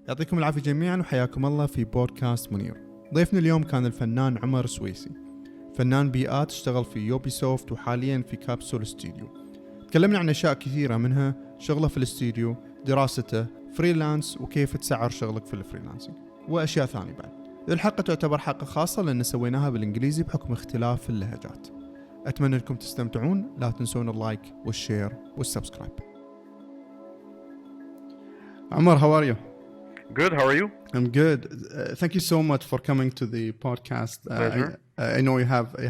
يعطيكم العافية جميعا وحياكم الله في بودكاست منير. ضيفنا اليوم كان الفنان عمر سويسي، فنان بئيات، اشتغل في يوبي سوفت وحاليا في كابسول ستيديو. تكلمنا عن أشياء كثيرة، منها شغله في الاستديو، دراسته، فريلانس وكيف تسعر شغلك في الفريلانسينج وأشياء ثانية بعد. الحلقة تعتبر حلقة خاصة لأن سويناها بالإنجليزي بحكم اختلاف اللهجات. أتمنى أنكم تستمتعون، لا تنسون اللايك والشير والسبسكرايب. عمر, how are you? Good, how are you? I'm good. Thank you so much for coming to the podcast. Pleasure. I know you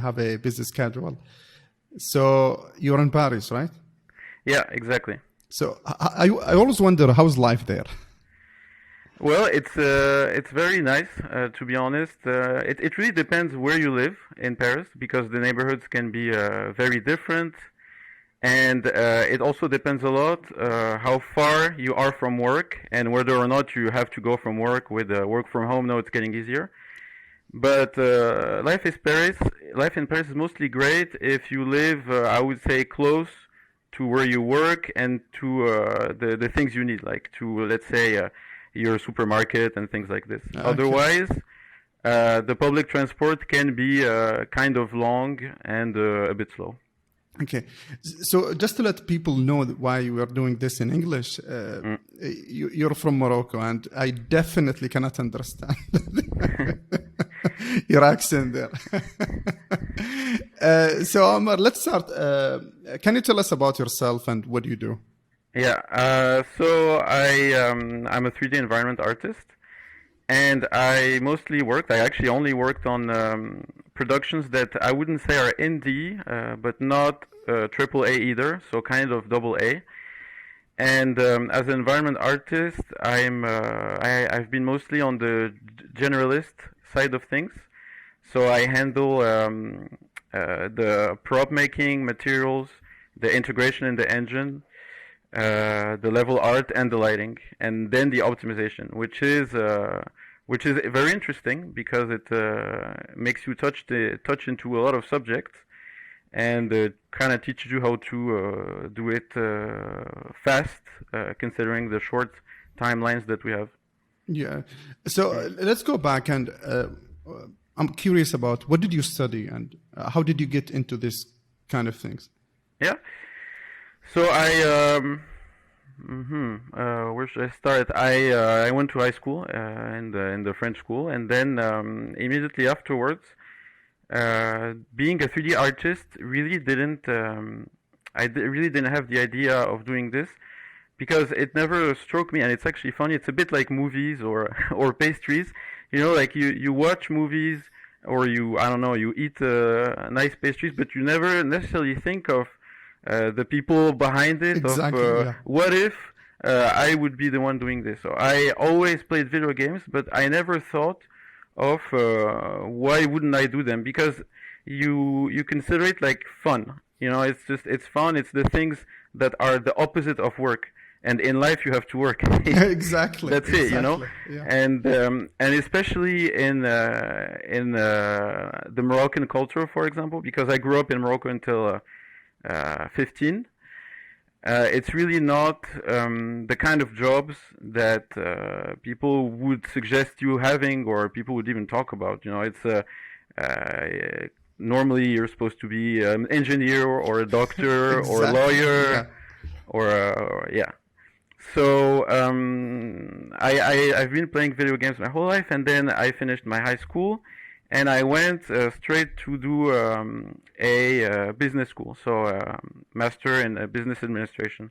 have a busy schedule. So you're in Paris, right? Yeah, exactly. So I always wonder, how's life there? Well, it's very nice, to be honest. It really depends where you live in Paris, because the neighborhoods can be very different. And it also depends a lot how far you are from work and whether or not you have to go from work with work from home. Now it's getting easier. But life in Paris is mostly great if you live, I would say, close to where you work and to the things you need, like to, let's say, your supermarket and things like this. Okay. Otherwise, the public transport can be kind of long and a bit slow. Okay, so just to let people know why we are doing this in English, you're from Morocco, and I definitely cannot understand your accent there. So Omar, let's start. Can you tell us about yourself and what you do? Yeah, so I'm a 3D environment artist, and I actually only worked on productions that I wouldn't say are indie, but not triple A either, so kind of double A. And as an environment artist, I've been mostly on the generalist side of things. So I handle the prop making, materials, the integration in the engine, the level art and the lighting, and then the optimization, which is very interesting because it makes you touch into a lot of subjects, and kind of teaches you how to do it fast, considering the short timelines that we have. Yeah. So let's go back, and I'm curious about what did you study and how did you get into this kind of things? Yeah. So where should I start? I went to high school in the French school, and then immediately afterwards, being a 3D artist really really didn't have the idea of doing this, because it never struck me. And it's actually funny. It's a bit like movies or pastries. You know, like you watch movies, or you eat nice pastries, but you never necessarily think of the people behind it. Exactly, of what if I would be the one doing this. So I always played video games, but I never thought of why wouldn't I do them, because you consider it like fun. You know, it's fun. It's the things that are the opposite of work, and in life you have to work. Exactly. That's it. You know, yeah. And especially in the Moroccan culture, for example, because I grew up in Morocco until 15. It's really not the kind of jobs that people would suggest you having, or people would even talk about. You know, it's normally you're supposed to be an engineer or a doctor or a lawyer, or yeah. So I've been playing video games my whole life, and then I finished my high school. And I went straight to do a business school, so master in business administration.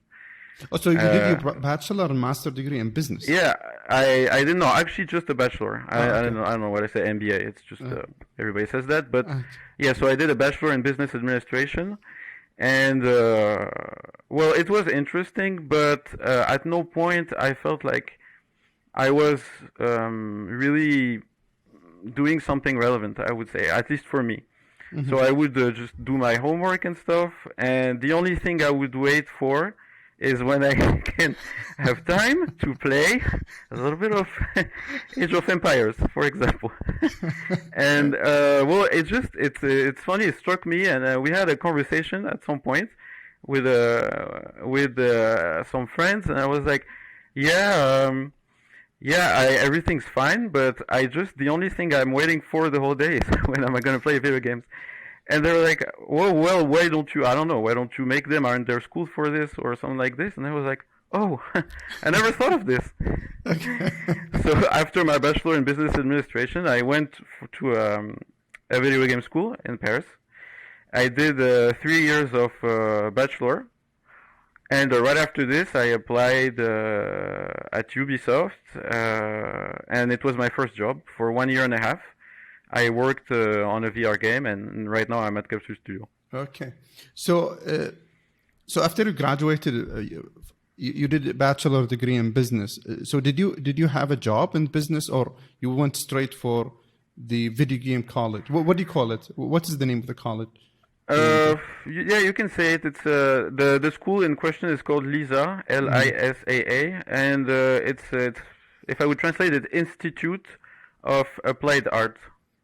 Oh, so you did your bachelor and master degree in business? Yeah, I didn't know. Actually, just a bachelor. Okay. I don't know what I say, MBA. It's just everybody says that. But yeah, so I did a bachelor in business administration. And, well, it was interesting, but at no point I felt like I was really doing something relevant, I would say, at least for me. Mm-hmm. So I would just do my homework and stuff, and the only thing I would wait for is when I can have time to play a little bit of Age of Empires, for example. And well, it's funny. It struck me, and we had a conversation at some point with some friends, and I was like, yeah. Everything's fine, but the only thing I'm waiting for the whole day is when am I going to play video games? And they were like, well, why don't you make them? Aren't there schools for this or something like this? And I was like, oh, I never thought of this. Okay. So after my bachelor in business administration, I went to a video game school in Paris. I did 3 years of bachelor. And right after this, I applied at Ubisoft, and it was my first job for 1 year and a half. I worked on a VR game, and right now I'm at Capsule Studio. Okay, so after you graduated, you did a bachelor degree in business. So did you have a job in business, or you went straight for the video game college? What do you call it? What is the name of the college? You can say it. It's the school in question is called LISA, LISAA, and it's if I would translate it, Institute of Applied Art.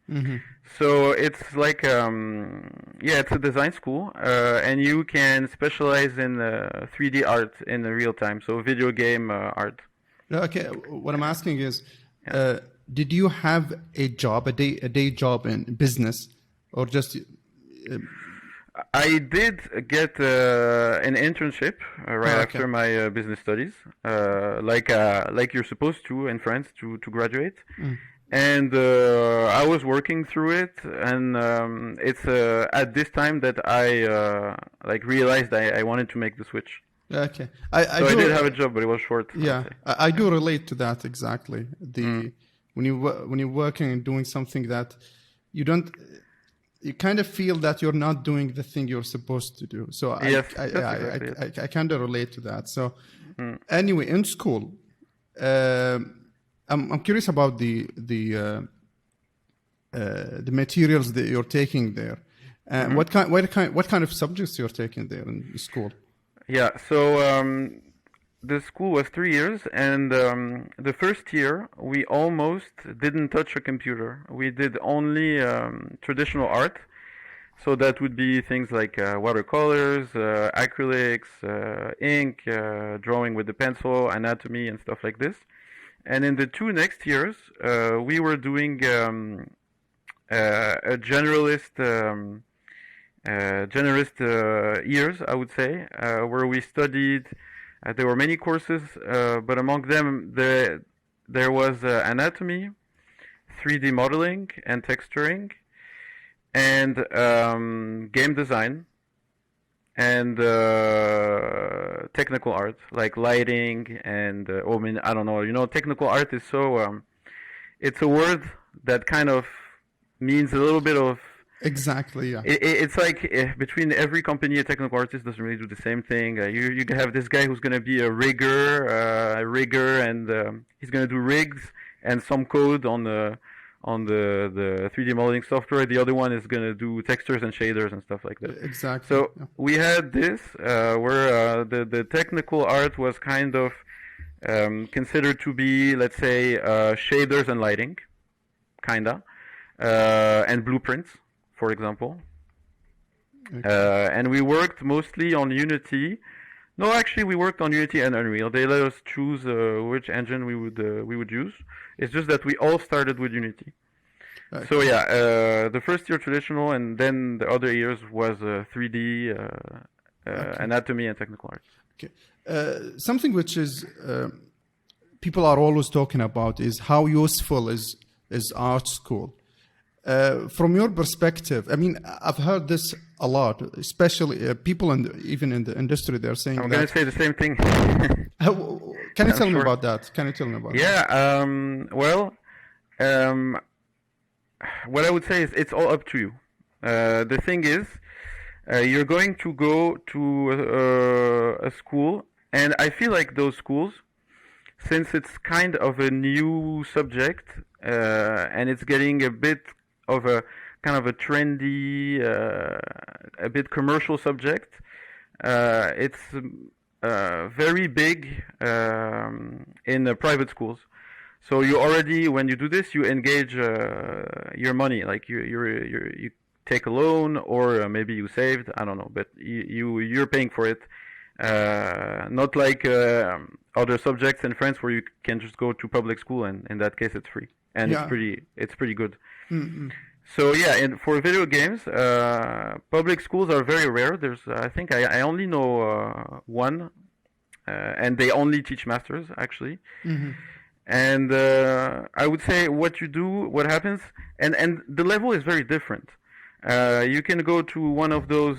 Mm-hmm. So it's like it's a design school, and you can specialize in 3D art in real time, so video game art. Okay, what I'm asking is, did you have a job, a day job in business, or just? I did get an internship after my business studies, like you're supposed to in France to graduate. And I was working through it, and it's at this time that I realized I wanted to make the switch. Okay, I did have a job, but it was short. Yeah, I do relate to that exactly. When you're working and doing something that you don't. You kind of feel that you're not doing the thing you're supposed to do. So I kind of relate to that. So anyway, in school, I'm curious about the materials that you're taking there. What kind of subjects you're taking there in school? Yeah. So the school was 3 years, and the first year we almost didn't touch a computer. We did only traditional art, so that would be things like watercolors, acrylics, ink, drawing with the pencil, anatomy, and stuff like this. And in the 2 next years, we were doing a generalist years, I would say, where we studied. There were many courses, but among them there was anatomy, 3D modeling and texturing, and game design, and technical art like lighting and I don't know. Technical art is so it's a word that kind of means a little bit of. Exactly, yeah. It's like between every company, a technical artist doesn't really do the same thing. You have this guy who's going to be a rigger, and he's going to do rigs and some code on the 3D modeling software. The other one is going to do textures and shaders and stuff like that. Exactly. So we had this where the technical art was kind of considered to be, let's say, shaders and lighting, kinda, and blueprints, for example. And we worked mostly on Unity. No, actually, we worked on Unity and Unreal. They let us choose which engine we would use. It's just that we all started with Unity. Okay. So the first year traditional, and then the other years was 3D, anatomy, and technical art. Okay. Something which is people are always talking about is how useful is art school. From your perspective, I mean, I've heard this a lot, especially people even in the industry. They're saying I'm going to say the same thing. Can you tell me about that? Yeah. What I would say is it's all up to you. The thing is, you're going to go to a school, and I feel like those schools, since it's kind of a new subject, and it's getting a bit of a kind of a trendy, a bit commercial subject. It's very big in private schools. So you already, when you do this, you engage your money. Like you take a loan, or maybe you saved. I don't know, but you're paying for it. Not like other subjects in France where you can just go to public school, and in that case it's free, and it's pretty good. Mm-mm. So yeah, and for video games, public schools are very rare. There's I think I only know one, and they only teach masters actually. Mm-hmm. And I would say what you do, what happens, and the level is very different. You can go to one of those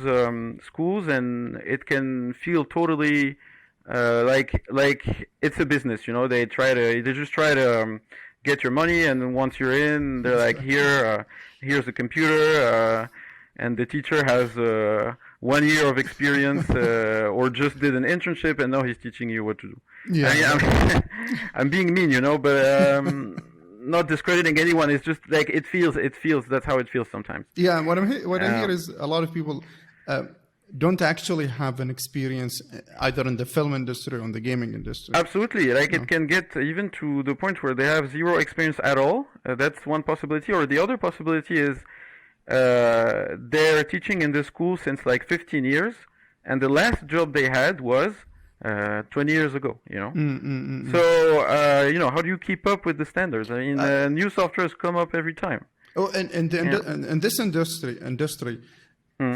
schools, and it can feel totally like it's a business. You know, they just try to get your money, and once you're in, they're like, here's a computer, and the teacher has 1 year of experience or just did an internship, and now he's teaching you what to do. Yeah, I mean, I'm being mean, you know, but not discrediting anyone. It's just like it feels. That's how it feels sometimes. Yeah, what I hear is a lot of people don't actually have an experience either in the film industry or in the gaming industry. Absolutely, like it can get even to the point where they have zero experience at all. That's one possibility, or the other possibility is they're teaching in the school since like 15 years, and the last job they had was 20 years ago, you know. So, you know, how do you keep up with the standards? I mean, new softwares come up every time. Oh, and this industry,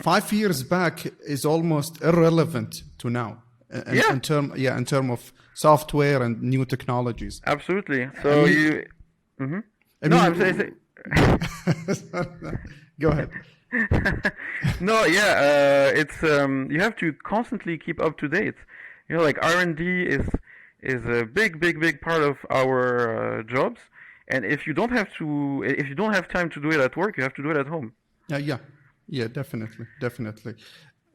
5 years back is almost irrelevant to now. In term of software and new technologies. Absolutely. So I'm saying. Go ahead. No, yeah, it's you have to constantly keep up to date. You know, like R&D is a big part of our jobs, and if you don't have time to do it at work, you have to do it at home. Yeah, definitely.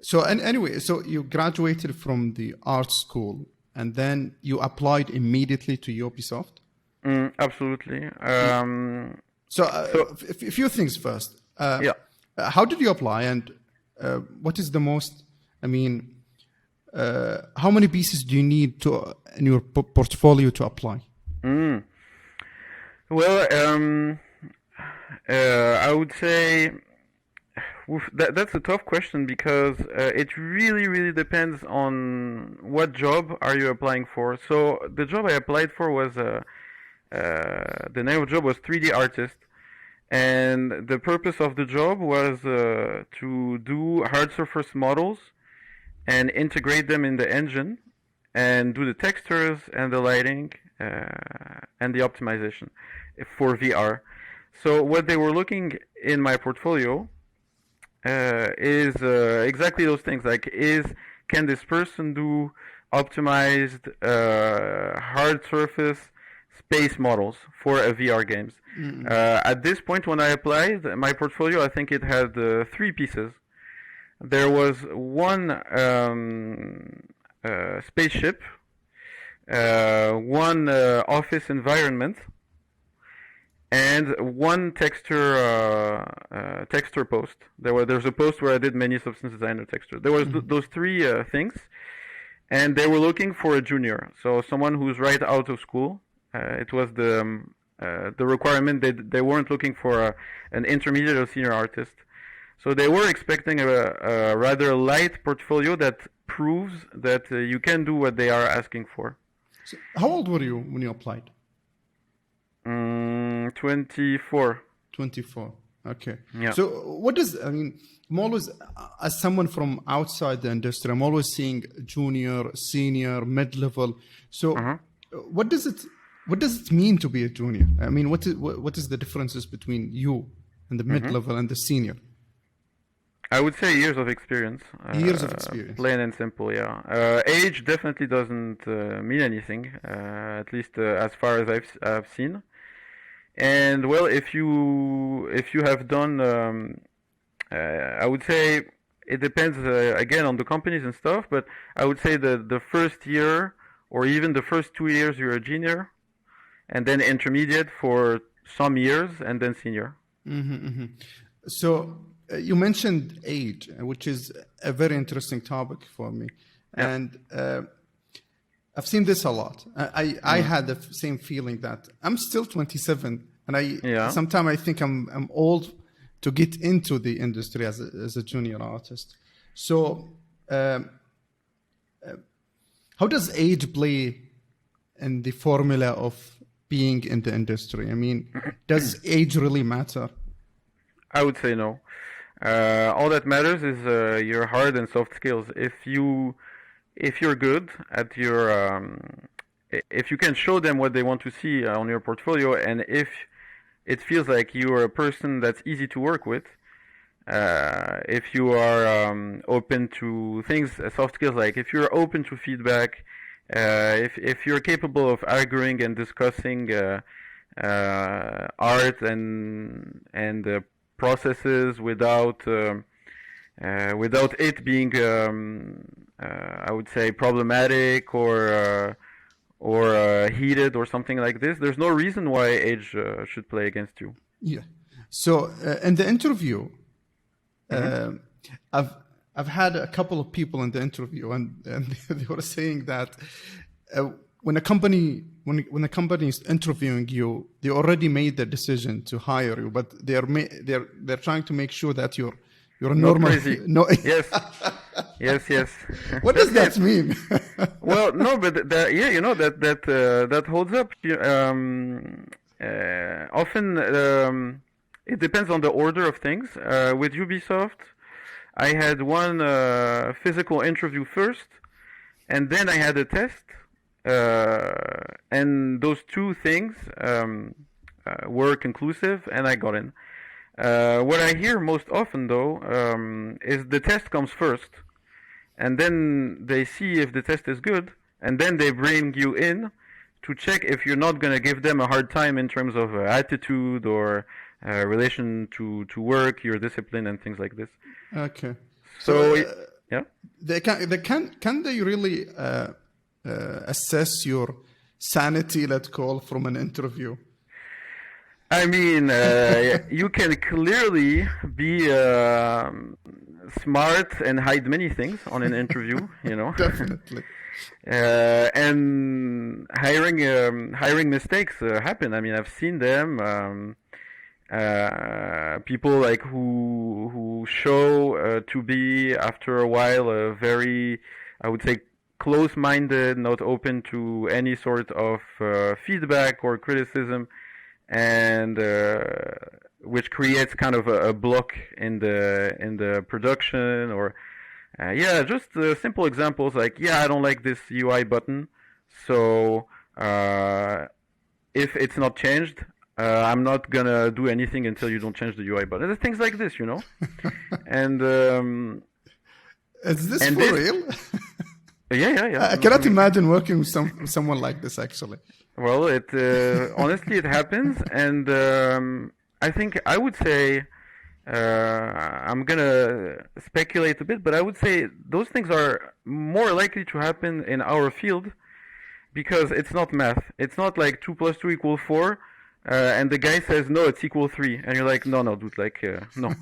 So anyway, so you graduated from the art school, and then you applied immediately to Ubisoft. Absolutely. So a few things first. How did you apply, and what is the most? I mean, how many pieces do you need in your portfolio to apply? Well, I would say that's a tough question because it really depends on what job are you applying for. So the job I applied for was the name of the job was 3D artist, and the purpose of the job was to do hard surface models and integrate them in the engine and do the textures and the lighting and the optimization for VR. So what they were looking in my portfolio is exactly those things. Like, can this person do optimized hard surface space models for a VR games? At this point, when I applied, my portfolio, I think it had 3 pieces. There was one spaceship, one office environment, and one texture post. There's a post where I did many substance designer texture. There was those 3 things, and they were looking for a junior, so someone who's right out of school. It was the requirement. They weren't looking for an intermediate or senior artist. So they were expecting a rather light portfolio that proves that you can do what they are asking for. So how old were you when you applied? 24. 24. Okay. Yeah. So I'm always, as someone from outside the industry, I'm always seeing junior, senior, mid-level. So what does it mean to be a junior? I mean, what is the differences between you and the mid-level and the senior? I would say years of experience. Years of experience. Plain and simple, yeah. Age definitely doesn't mean anything, at least as far as I've seen. And well, if you have done, I would say it depends again on the companies and stuff. But I would say the first year or even the first 2 years you're a junior, and then intermediate for some years, and then senior. So. You mentioned age, which is a very interesting topic for me. Yeah. And I've seen this a lot. I had the same feeling that I'm still 27, and sometimes I think I'm old to get into the industry as a junior artist. So how does age play in the formula of being in the industry? I mean, does age really matter? I would say no. All that matters is your hard and soft skills. If you're good at your if you can show them what they want to see on your portfolio, and if it feels like you are a person that's easy to work with, if you are open to things, soft skills, like if you're open to feedback, if you're capable of arguing and discussing art and processes without it being I would say problematic or heated or something like this, there's no reason why age should play against you. Yeah. So in the interview, I've had a couple of people in the interview, and they were saying that when a company is interviewing you, they already made the decision to hire you, but they're trying to make sure that you're a normal. Crazy. No. Yes. What does that mean? Well, no, but that holds up. Often it depends on the order of things. With Ubisoft, I had one physical interview first, and then I had a test. And those two things were conclusive, and I got in. What I hear most often, though, is the test comes first, and then they see if the test is good, and then they bring you in to check if you're not going to give them a hard time in terms of attitude or relation to work, your discipline, and things like this. Okay. So yeah, can they really assess your sanity, let's call, from an interview? I mean, you can clearly be smart and hide many things on an interview, you know. Definitely. And hiring mistakes happen. I mean, I've seen them. People like who show to be after a while very, I would say, close-minded, not open to any sort of feedback or criticism, and which creates kind of a block in the production. Or just simple examples like, I don't like this UI button, so if it's not changed, I'm not gonna do anything until you don't change the UI button. There's things like this, you know. And is this for real? Yeah. I cannot imagine working with someone like this, actually. Well, it honestly it happens, and I think I would say I'm gonna speculate a bit, but I would say those things are more likely to happen in our field because it's not math. It's not like 2 + 2 = 4, and the guy says no, it's equal 3, and you're like, no, dude, like no,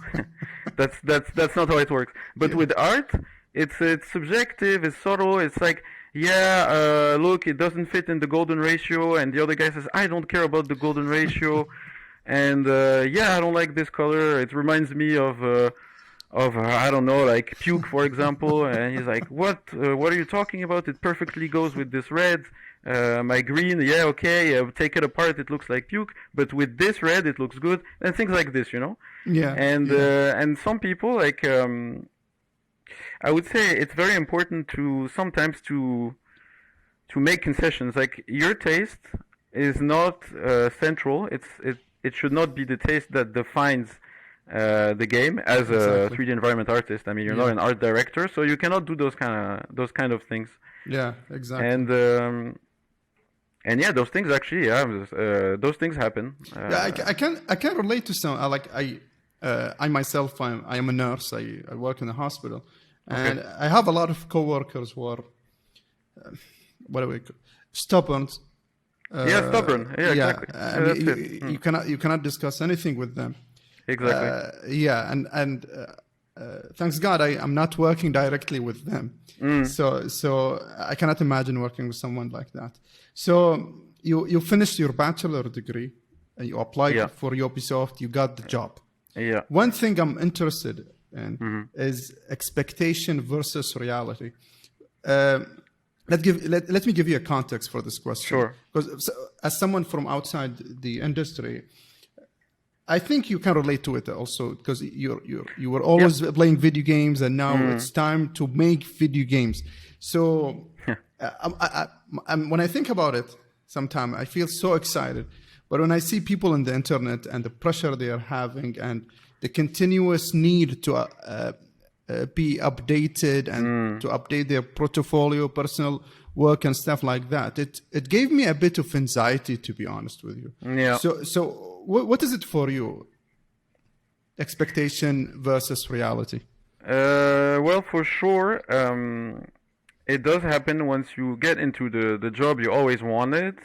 that's not how it works. But with art, it's subjective, it's subtle, it's like, look, it doesn't fit in the golden ratio, and the other guy says, I don't care about the golden ratio, and I don't like this color, it reminds me of I don't know, like puke, for example, and he's like, what are you talking about? It perfectly goes with this red, my green, take it apart, it looks like puke, but with this red, it looks good, and things like this, you know? Yeah. And some people, like, I would say it's very important to sometimes to make concessions. Like, your taste is not central. It should not be the taste that defines the game as a 3D environment artist. I mean, you're not an art director, so you cannot do those kind of things. Yeah, exactly. And those things actually, those things happen. I can relate to some. I myself, I am a nurse. I work in a hospital. And I have a lot of coworkers who are, stubborn. Stubborn. Yeah, exactly. You cannot discuss anything with them. Exactly. And thanks God, I'm not working directly with them. So I cannot imagine working with someone like that. So you finished your bachelor degree, and you applied for Ubisoft. You got the job. Yeah. One thing I'm interested in is expectation versus reality. let me give you a context for this question. Sure. Because as someone from outside the industry, I think you can relate to it also, because you were always playing video games, and now it's time to make video games. So when I think about it, sometimes I feel so excited. But when I see people on the internet and the pressure they are having and the continuous need to be updated and to update their portfolio, personal work and stuff like that, it gave me a bit of anxiety, to be honest with you. Yeah. So what is it for you? Expectation versus reality? Well, for sure, it does happen once you get into the job you always wanted,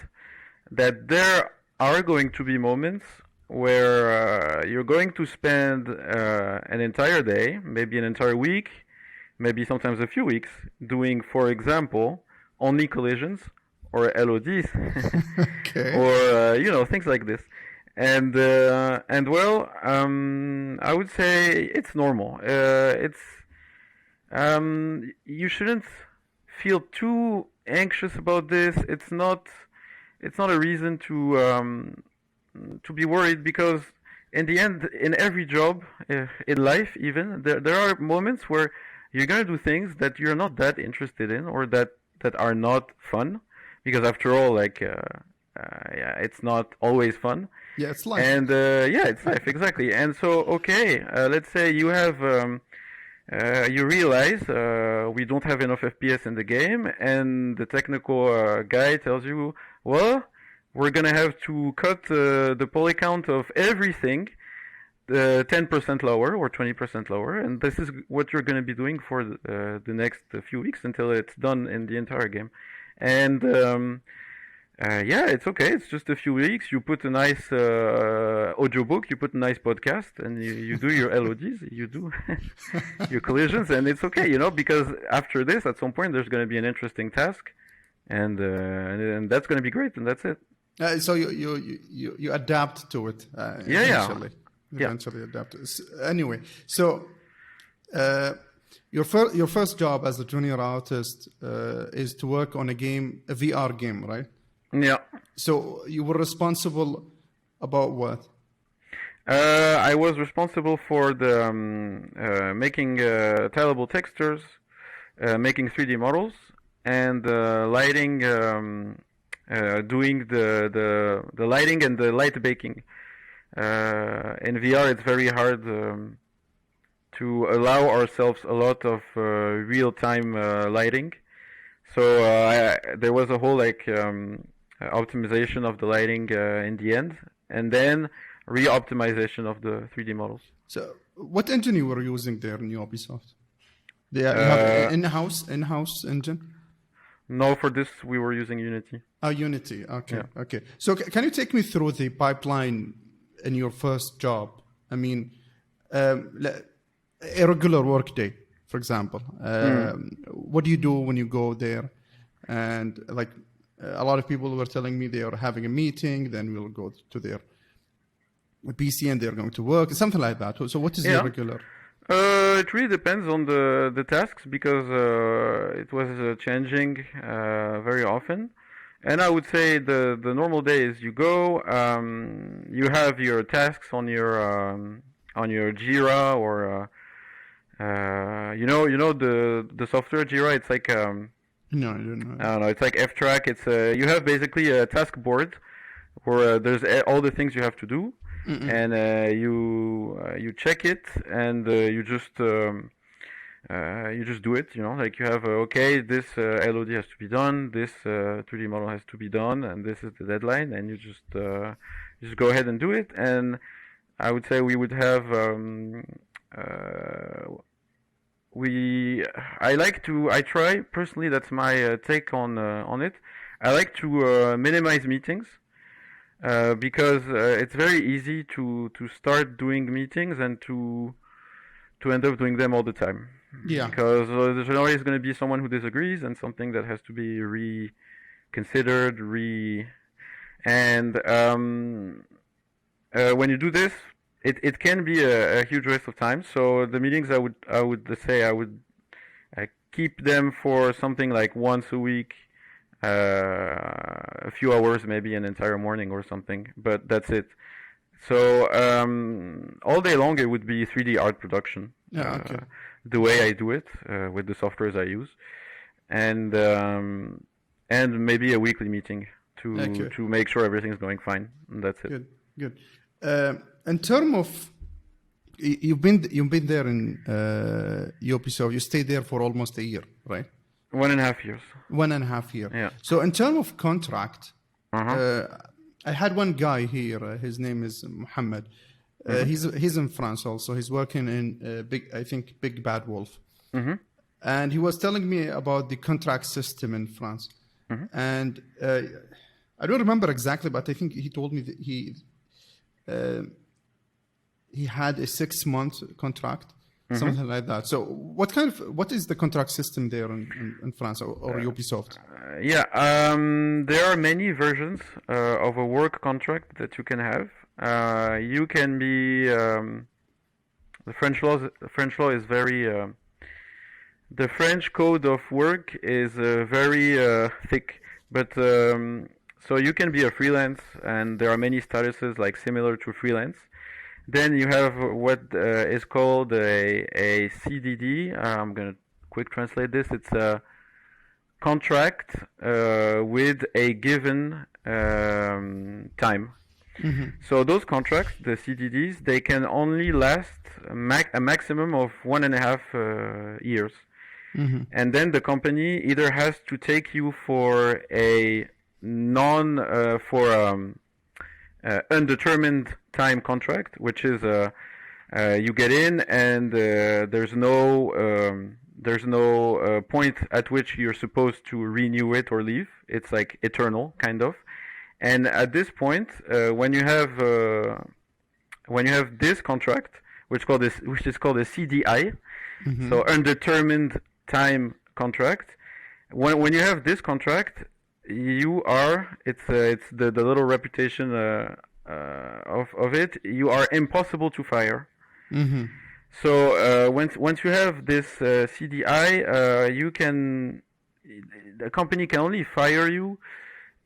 that there are going to be moments where you're going to spend an entire day, maybe an entire week, maybe sometimes a few weeks, doing, for example, only collisions or LODs, Okay. or things like this. And well, I would say it's normal. You shouldn't feel too anxious about this. It's not a reason to be worried, because in the end, in every job, in life even, there are moments where you're gonna do things that you're not that interested in, or that are not fun, because after all, it's not always fun. Yeah, it's life. And it's life, exactly. And so, okay, let's say you have you realize we don't have enough FPS in the game, and the technical guy tells you, well, we're gonna have to cut the poly count of everything 10% lower or 20% lower, and this is what you're gonna be doing for the next few weeks until it's done in the entire game. And it's okay. It's just a few weeks. You put a nice audiobook, you put a nice podcast, and you do your LODs, you do your collisions, and it's okay, because after this, at some point, there's going to be an interesting task, and that's going to be great, and that's it. So you adapt to it. Eventually adapt. Anyway, so your first job as a junior artist is to work on a VR game, right? Yeah. So you were responsible about what? I was responsible for the making tellable textures, making 3D models, and lighting, doing the lighting and the light baking. In VR, it's very hard to allow ourselves a lot of real-time lighting. So there was a whole optimization of the lighting in the end, and then re-optimization of the 3D models. So what engine you were using there in Ubisoft? They have in-house engine? No, for this we were using Unity. Oh, Unity. Okay, Yeah. okay. So can you take me through the pipeline in your first job? I mean, a regular work day, for example. What do you do when you go there? And a lot of people were telling me they are having a meeting, then we'll go to their PC and they're going to work, something like that. So what is the regular? It really depends on the tasks, because it was changing very often. And I would say the normal day is you go, you have your tasks on your Jira, or the software Jira. It's like No, I don't know. I don't know. It's like F-Track. It's you have basically a task board where there's all the things you have to do, and you check it, and you just do it. Like you have okay, this LOD has to be done, this 3D model has to be done, and this is the deadline, and you just go ahead and do it. And I would say we would have I try personally, that's my take on it. I like to minimize meetings because it's very easy to start doing meetings and to end up doing them all the time. Yeah. Because there's always going to be someone who disagrees and something that has to be reconsidered, and when you do this, it can be a huge waste of time. So the meetings I would keep them for something like once a week, a few hours, maybe an entire morning or something, but that's it. So all day long it would be 3D art production. The way I do it with the softwares I use, and maybe a weekly meeting to make sure everything's going fine. And that's it. Good. In terms of you've been there in Yobi, so you stayed there for almost a year, right? 1.5 years. 1.5 years. Yeah. So in terms of contract, I had one guy here. His name is Mohammed. He's in France also. He's working in Big Bad Wolf. And he was telling me about the contract system in France. And I don't remember exactly, but I think he told me that he had a 6-month contract, something like that. So what is the contract system there in France or Ubisoft? There are many versions of a work contract that you can have. You can be the French law is very the French code of work is very thick, but so you can be a freelance, and there are many statuses like similar to freelance. Then you have what is called a CDD. I'm gonna quick translate this. It's a contract with a given time. So those contracts, the CDDs, they can only last a maximum of 1.5 years. And then the company either has to take you for a undetermined time contract, which is you get in and there's no point at which you're supposed to renew it or leave. It's like eternal, kind of. And at this point, when you have this contract, which is called a CDI, so undetermined time contract. When you have this contract, it's the little reputation of it. You are impossible to fire. So once you have this CDI, the company can only fire you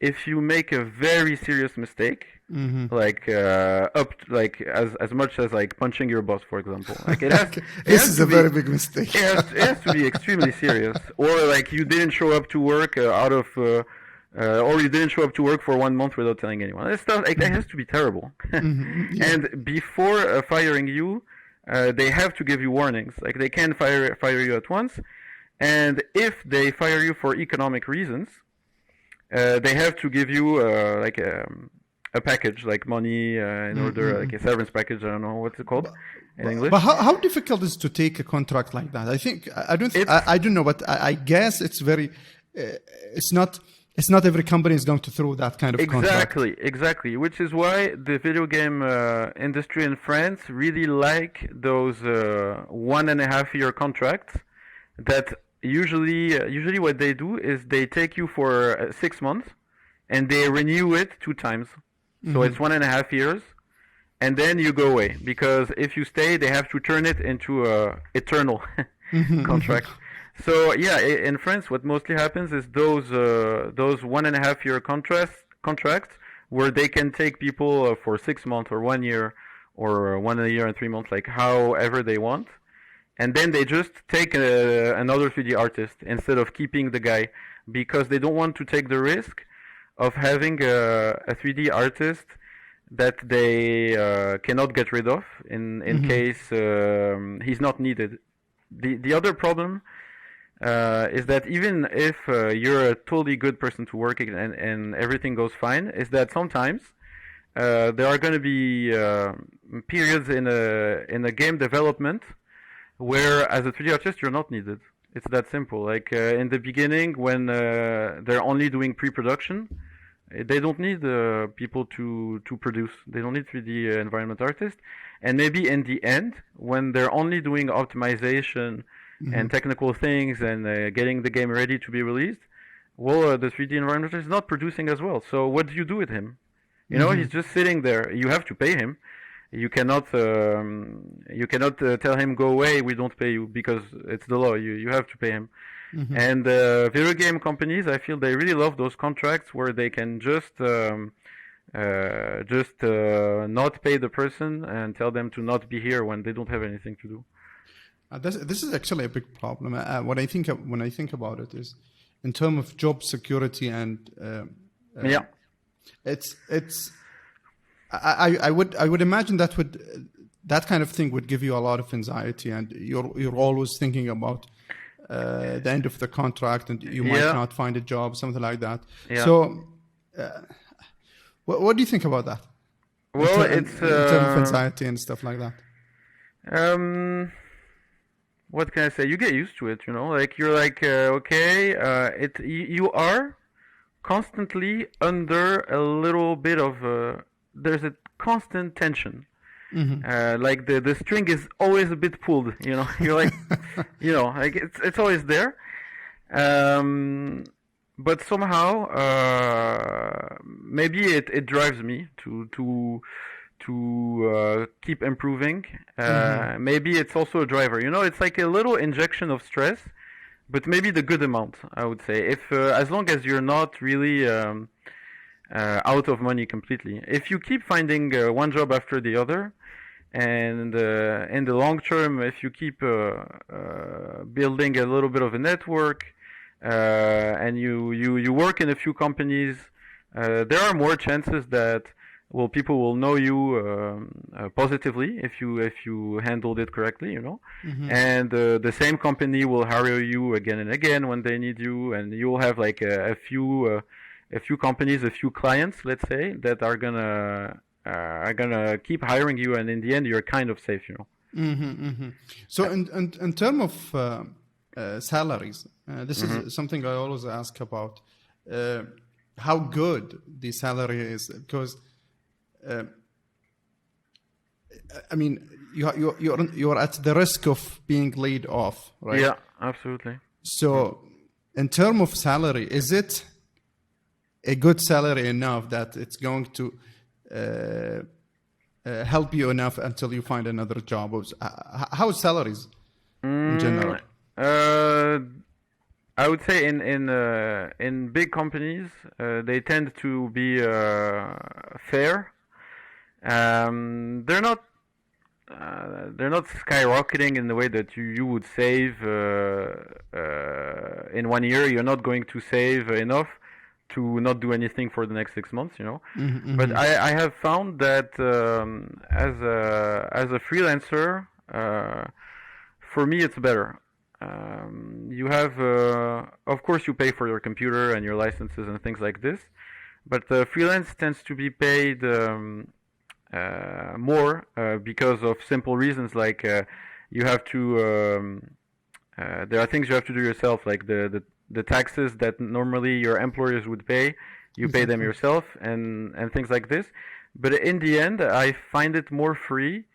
if you make a very serious mistake, like as much as like punching your boss, for example. Like this is a very big mistake. It has to be extremely serious, or like you didn't show up to work or you didn't show up to work for 1 month without telling anyone. That stuff like that has to be terrible. And before firing you, they have to give you warnings. Like they can't fire you at once, and if they fire you for economic reasons, they have to give you like a package, like money in order, like a severance package. I don't know what's it called in English. But how difficult is it to take a contract like that? I think I don't know, but I guess it's very. It's not every company is going to throw that kind of contract. Exactly. Which is why the video game industry in France really like those 1.5 year contracts that. Usually what they do is they take you for 6 months and they renew it 2 times. So it's 1.5 years, and then you go away, because if you stay, they have to turn it into a eternal contract. So yeah, in France, what mostly happens is those 1.5 year contracts where they can take people for 6 months or 1 year or 1 year and 3 months, like however they want. And then they just take another 3D artist instead of keeping the guy, because they don't want to take the risk of having a 3D artist that they cannot get rid of in case he's not needed. The other problem is that even if you're a totally good person to work and everything goes fine, is that sometimes there are going to be periods in a game development where as a 3D artist you're not needed. It's that simple. Like in the beginning, when they're only doing pre-production, they don't need people to produce. They don't need 3D environment artists. And maybe in the end, when they're only doing optimization and technical things and getting the game ready to be released, well, the 3D environment artist is not producing as well. So what do you do with him? You know, he's just sitting there. You have to pay him. You cannot tell him go away. We don't pay you, because it's the law. You have to pay him. And video game companies, I feel they really love those contracts where they can just not pay the person and tell them to not be here when they don't have anything to do. This is actually a big problem. When I think about it is in terms of job security and it's I would imagine that kind of thing would give you a lot of anxiety, and you're always thinking about the end of the contract, and you might not find a job, something like that. Yeah. So, what do you think about that? Well, in terms of anxiety and stuff like that. What can I say? You get used to it, you know. Like you're like, okay, you are constantly under a little bit of there's a constant tension. Like the string is always a bit pulled, you know. You're like, you know, like it's always there. But somehow, maybe it drives me to keep improving. Maybe it's also a driver. You know, it's like a little injection of stress, but maybe the good amount, I would say. If as long as you're not really out of money completely. If you keep finding one job after the other, and in the long term, if you keep building a little bit of a network, and you work in a few companies, there are more chances that people will know you positively if you handled it correctly, you know. And the same company will hire you again and again when they need you, and you'll have like a few companies, a few clients, let's say, that are gonna keep hiring you, and in the end, you're kind of safe, you know. So, in terms of salaries, this is something I always ask about. How good the salary is, because I mean, you're at the risk of being laid off, right? Yeah, absolutely. So, in terms of salary, is it a good salary enough that it's going to help you enough until you find another job? How is salaries in general? I would say in big companies, they tend to be fair. They're not skyrocketing in the way that you would save in 1 year. You're not going to save enough to not do anything for the next 6 months, you know. But I have found that as a freelancer, for me it's better. You have, of course, you pay for your computer and your licenses and things like this, but freelance tends to be paid more because of simple reasons, like you have to. There are things you have to do yourself, like the taxes that normally your employers would pay, you pay them yourself, and things like this. But in the end, I find it more free.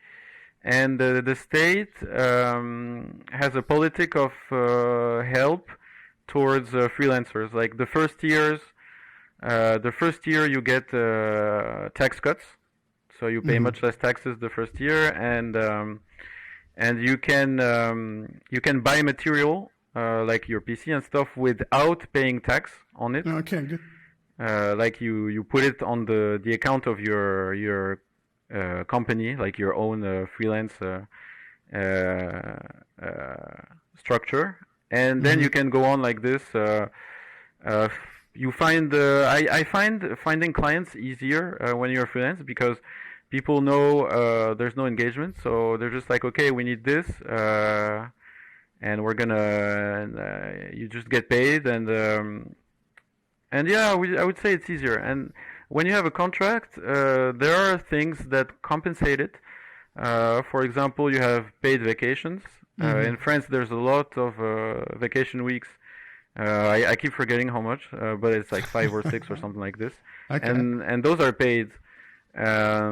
And the state has a politic of help towards freelancers. Like the first year you get tax cuts, so you pay much less taxes the first year, and you can buy material like your PC and stuff without paying tax on it. Okay, good. Like you put it on the account of your company, like your own freelance structure, and then you can go on like this. You find I find finding clients easier when you're freelance, because people know there's no engagement, so they're just like, okay, we need this, and we're gonna you just get paid, and yeah, I would say it's easier. And when you have a contract, there are things that compensate it. For example, you have paid vacations. In France, there's a lot of vacation weeks. I keep forgetting how much, but it's like 5 or 6 or something like this. Okay. And those are paid. Yeah,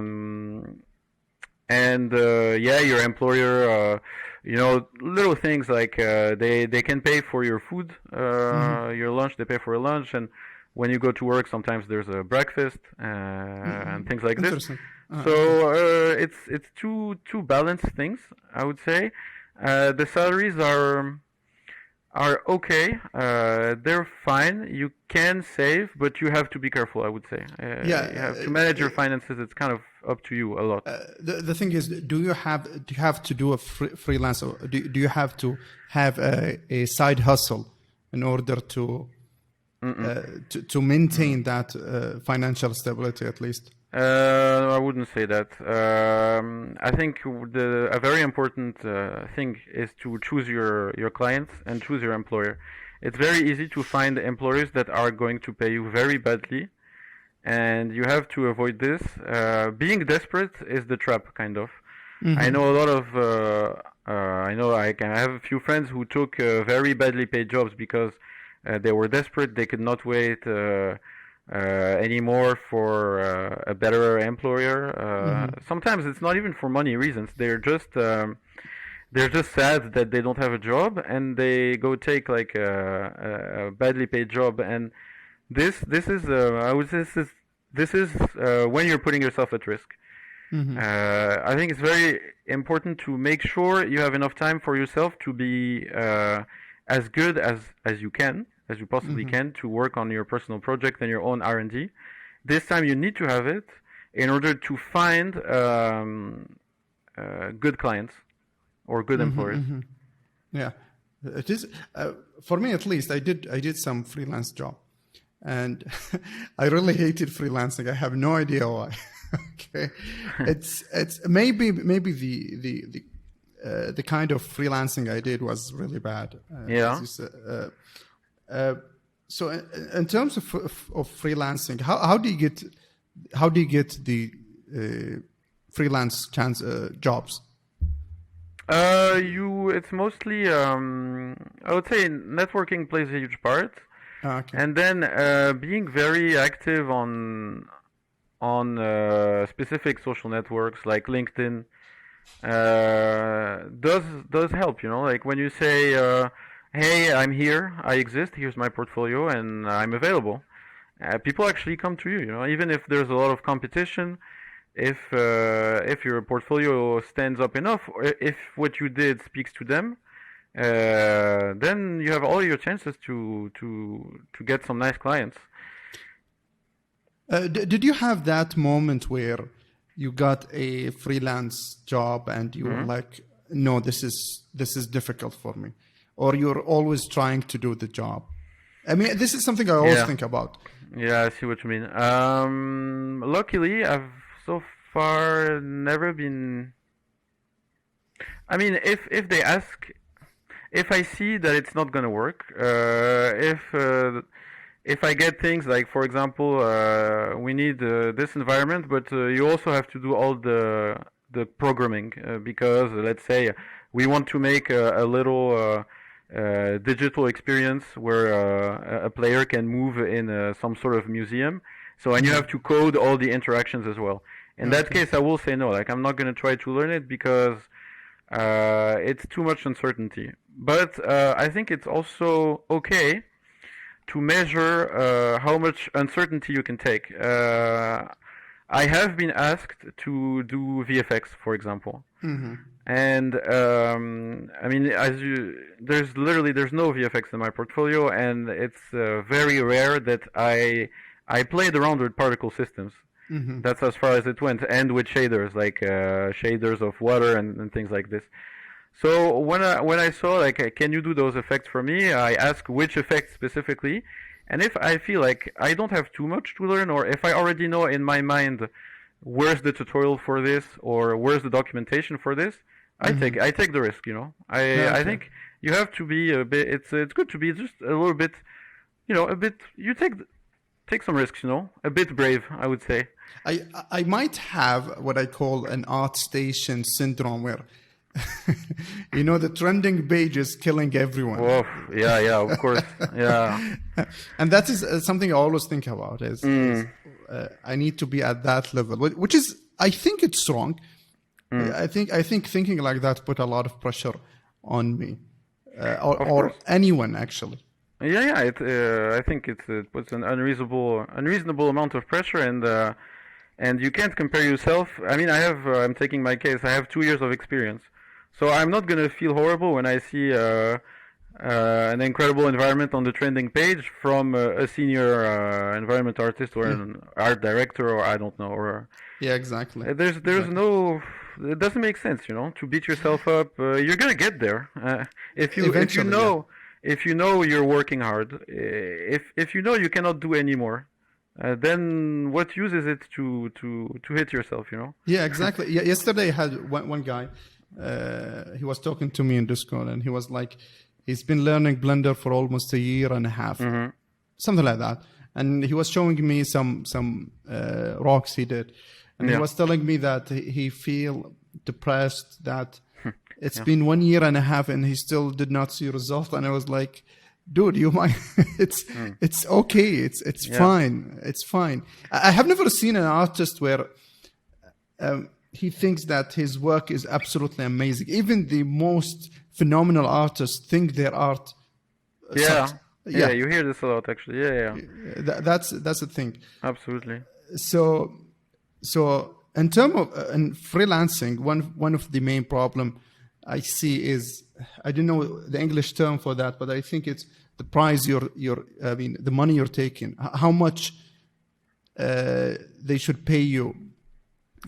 your employer, little things like they can pay for your food, your lunch. They pay for your lunch, and when you go to work, sometimes there's a breakfast and things like this. So it's two balanced things, I would say. The salaries are are okay. They're fine. You can save, but you have to be careful, I would say. You have to manage your finances. It's kind of up to you a lot. The thing is, do you have to do a freelance, or do you have to have a side hustle in order to maintain that financial stability at least? I wouldn't say that. I think a very important thing is to choose your clients and choose your employer. It's very easy to find employers that are going to pay you very badly, and you have to avoid this. Being desperate is the trap, kind of. Mm-hmm. I know a lot of. I have a few friends who took very badly paid jobs because they were desperate. They could not wait anymore for a better employer. Sometimes it's not even for money reasons. They're just sad that they don't have a job, and they go take like a badly paid job. And this is when you're putting yourself at risk. I think it's very important to make sure you have enough time for yourself to be as good as you can, as you possibly can, to work on your personal project and your own R&D. This time you need to have it in order to find good clients or good employers. Yeah, it is. For me, at least, I did some freelance job, and I really hated freelancing. I have no idea why. Okay, it's maybe the kind of freelancing I did was really bad. So in terms of freelancing, how do you get the freelance jobs? It's mostly I would say networking plays a huge part. Okay. And then being very active on specific social networks like LinkedIn does help, you know, like when you say hey, I'm here, I exist, here's my portfolio, and I'm available. People actually come to you, you know, even if there's a lot of competition. If your portfolio stands up enough, or if what you did speaks to them, then you have all your chances to get some nice clients. Did you have that moment where you got a freelance job and you were like, no, this is difficult for me? Or you're always trying to do the job? I mean, this is something I always think about. Yeah, I see what you mean. Luckily, I've so far never been... I mean, if they ask, if I see that it's not going to work, if I get things like, for example, we need this environment, but you also have to do all the programming because, let's say, we want to make a little digital experience where a player can move in some sort of museum. So, and you have to code all the interactions as well. In that case, I will say no. Like, I'm not going to try to learn it because it's too much uncertainty. But I think it's also okay to measure how much uncertainty you can take. I have been asked to do VFX, for example. And I mean, there's no VFX in my portfolio, and it's very rare that I played around with particle systems. That's as far as it went, and with shaders, like shaders of water and things like this. So when I saw like, can you do those effects for me? I asked which effects specifically, and if I feel like I don't have too much to learn, or if I already know in my mind where's the tutorial for this, or where's the documentation for this, I take the risk. You know, I think you have to be a bit. It's good to be just a little bit, you know, a bit. You take some risks, you know, a bit brave, I would say. I might have what I call an Artstation syndrome, where you know, the trending page is killing everyone. Oh, yeah, of course, yeah. And that is something I always think about. Is I need to be at that level, which is, I think it's wrong. I think thinking like that put a lot of pressure on me, or anyone actually. Yeah. I think it puts an unreasonable amount of pressure, and you can't compare yourself. I mean, I'm taking my case. I have 2 years of experience, so I'm not gonna feel horrible when I see an incredible environment on the trending page from a senior environment artist or an art director, or I don't know, or Yeah, exactly. there's Exactly. no, it doesn't make sense, you know, to beat yourself up. You're gonna get there Eventually, yeah. if you know you're working hard. If you know you cannot do anymore, then what use is it to hit yourself, you know? Yeah, exactly. Yeah, yesterday I had one guy. He was talking to me in Discord, and he was like, he's been learning Blender for almost a year and a half, something like that. And he was showing me some rocks he did, and he was telling me that he feel depressed that it's been 1 year and a half and he still did not see result. And I was like, dude, you might. It's okay. It's fine. It's fine. I have never seen an artist where he thinks that his work is absolutely amazing. Even the most phenomenal artists think their art. Yeah, you hear this a lot, actually. Yeah. That's the thing. Absolutely. So in terms of in freelancing, one of the main problem I see is, I don't know the English term for that, but I think it's the price the money you're taking, how much they should pay you.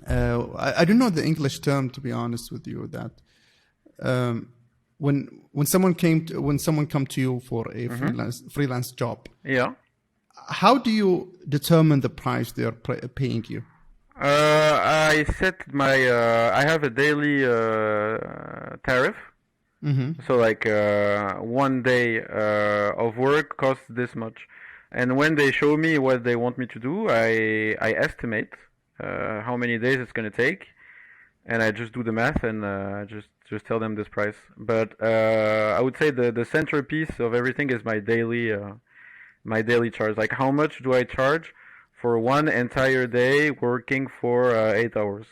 I don't know the English term, to be honest with you. That when someone come to you for a freelance job, how do you determine the price they are paying you? I set my I have a daily tariff. So like 1 day of work costs this much, and when they show me what they want me to do, I estimate how many days it's going to take, and I just do the math and just tell them this price. But I would say the centerpiece of everything is my daily charge. Like, how much do I charge for one entire day working for 8 hours?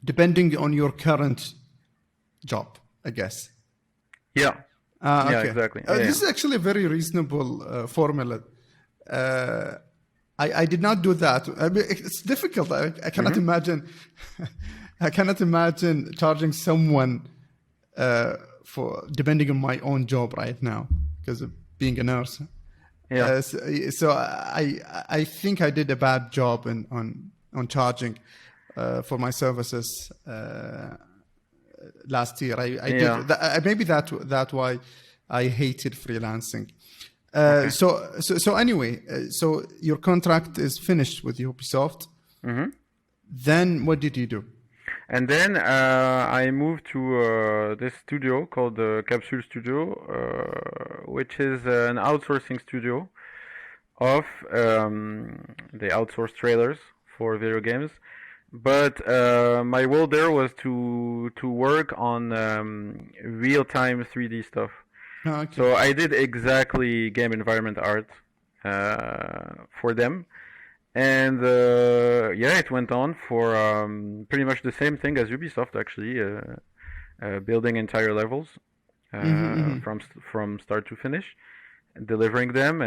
Depending on your current job, I guess. Yeah. Okay. Yeah, exactly. This is actually a very reasonable formula. I did not do that. I mean, it's difficult. I cannot imagine. I cannot imagine charging someone for depending on my own job right now because of being a nurse. Yeah. So I think I did a bad job on charging for my services last year. I did. Maybe that why I hated freelancing. Okay. So anyway, so your contract is finished with Ubisoft. Then what did you do? And then I moved to this studio called the Capsule Studio, which is an outsourcing studio of they outsource trailers for video games. But my role there was to work on real-time 3D stuff. Oh, okay. So I did exactly game environment art for them. And it went on for pretty much the same thing as Ubisoft, actually, building entire levels from start to finish, delivering them,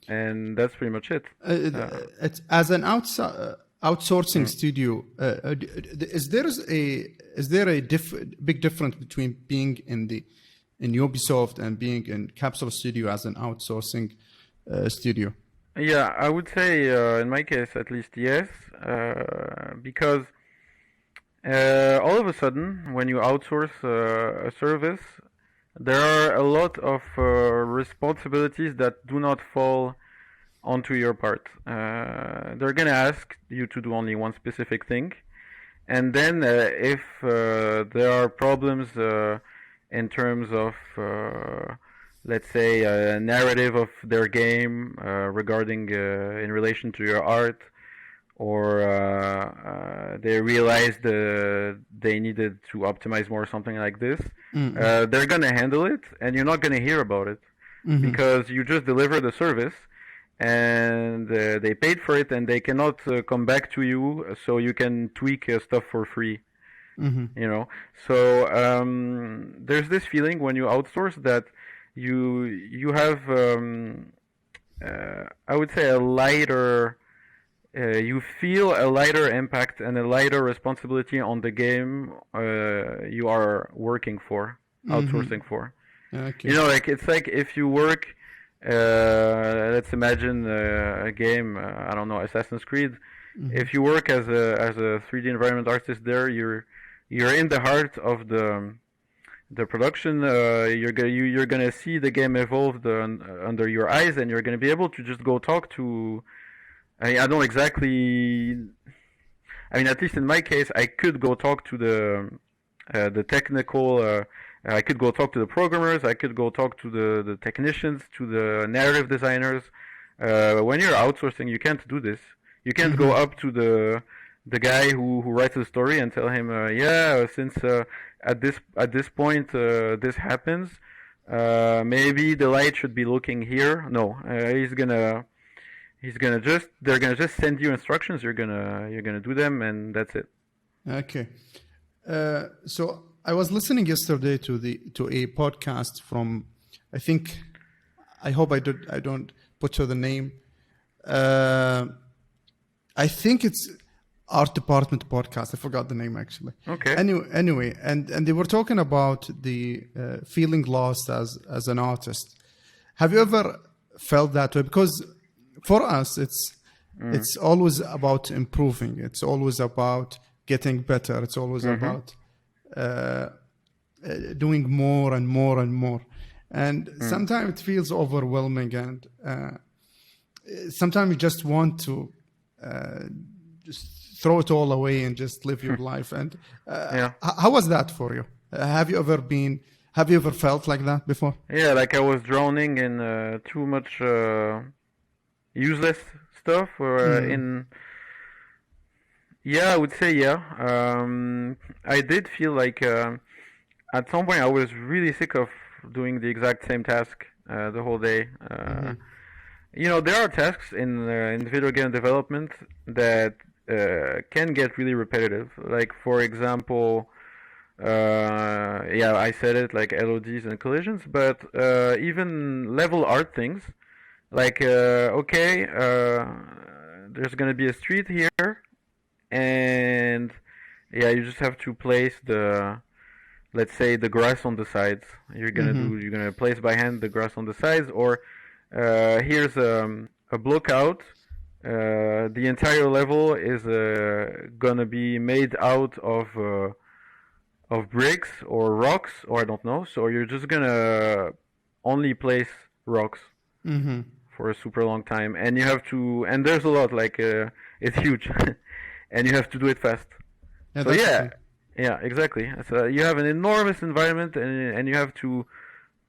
and that's pretty much it. It's as an outsourcing studio. Is there a big difference between being in Ubisoft and being in Capsule Studio as an outsourcing studio? Yeah, I would say in my case at least yes, because all of a sudden when you outsource a service, there are a lot of responsibilities that do not fall onto your part. They're gonna ask you to do only one specific thing, and then if there are problems in terms of let's say a narrative of their game regarding in relation to your art, or they realized they needed to optimize more or something like this, they're gonna handle it and you're not gonna hear about it because you just deliver the service and they paid for it and they cannot come back to you so you can tweak stuff for free. You know, so there's this feeling when you outsource that you have I would say a lighter you feel a lighter impact and a lighter responsibility on the game you are working for. outsourcing for. Okay. You know, like it's like if you work, let's imagine a game, I don't know, Assassin's Creed. If you work as a 3D environment artist there, you're in the heart of the production. You're gonna see the game evolve under your eyes, and you're gonna be able to just go talk to. I don't exactly. I mean, at least in my case, I could go talk to the technical. I could go talk to the programmers. I could go talk to the technicians, to the narrative designers. When you're outsourcing, you can't do this. You can't go up to the guy who writes the story and tell him, since at this point this happens, maybe the light should be looking here. No, they're gonna just send you instructions. You're gonna do them, and that's it. Okay. So I was listening yesterday to a podcast from, I hope I don't butcher the name. I think it's Art Department podcast. I forgot the name actually. Okay. Anyway, and they were talking about the feeling lost as an artist. Have you ever felt that way? Because for us, it's always about improving. It's always about getting better. It's always about doing more and more and more. And sometimes it feels overwhelming, and sometimes you just want to just throw it all away and just live your life. And how was that for you? Have you ever felt like that before? Yeah, like I was drowning in too much useless stuff. I would say I did feel like at some point I was really sick of doing the exact same task the whole day. You know, there are tasks in video game development that can get really repetitive. Like, for example, I said it, like LODs and collisions, but even level art things. Like, there's going to be a street here, and you just have to place let's say the grass on the sides. You're gonna place by hand the grass on the sides, or here's a block out. The entire level is gonna be made out of bricks or rocks, or I don't know. So you're just gonna only place rocks for a super long time, and you have to. And there's a lot. Like it's huge, and you have to do it fast. Yeah, exactly. So you have an enormous environment, and you have to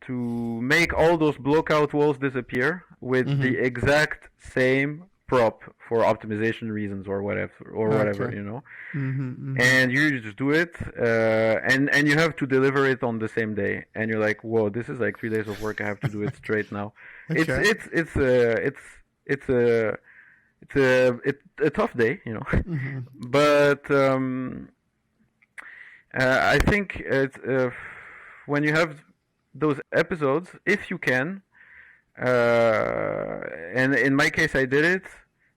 make all those block-out walls disappear with the exact same prop for optimization reasons or whatever, you know. And you just do it, and you have to deliver it on the same day. And you're like, whoa, this is like 3 days of work. I have to do it straight now. Okay. It's a tough day, you know. But I think it's when you have those episodes, if you can, and in my case I did it,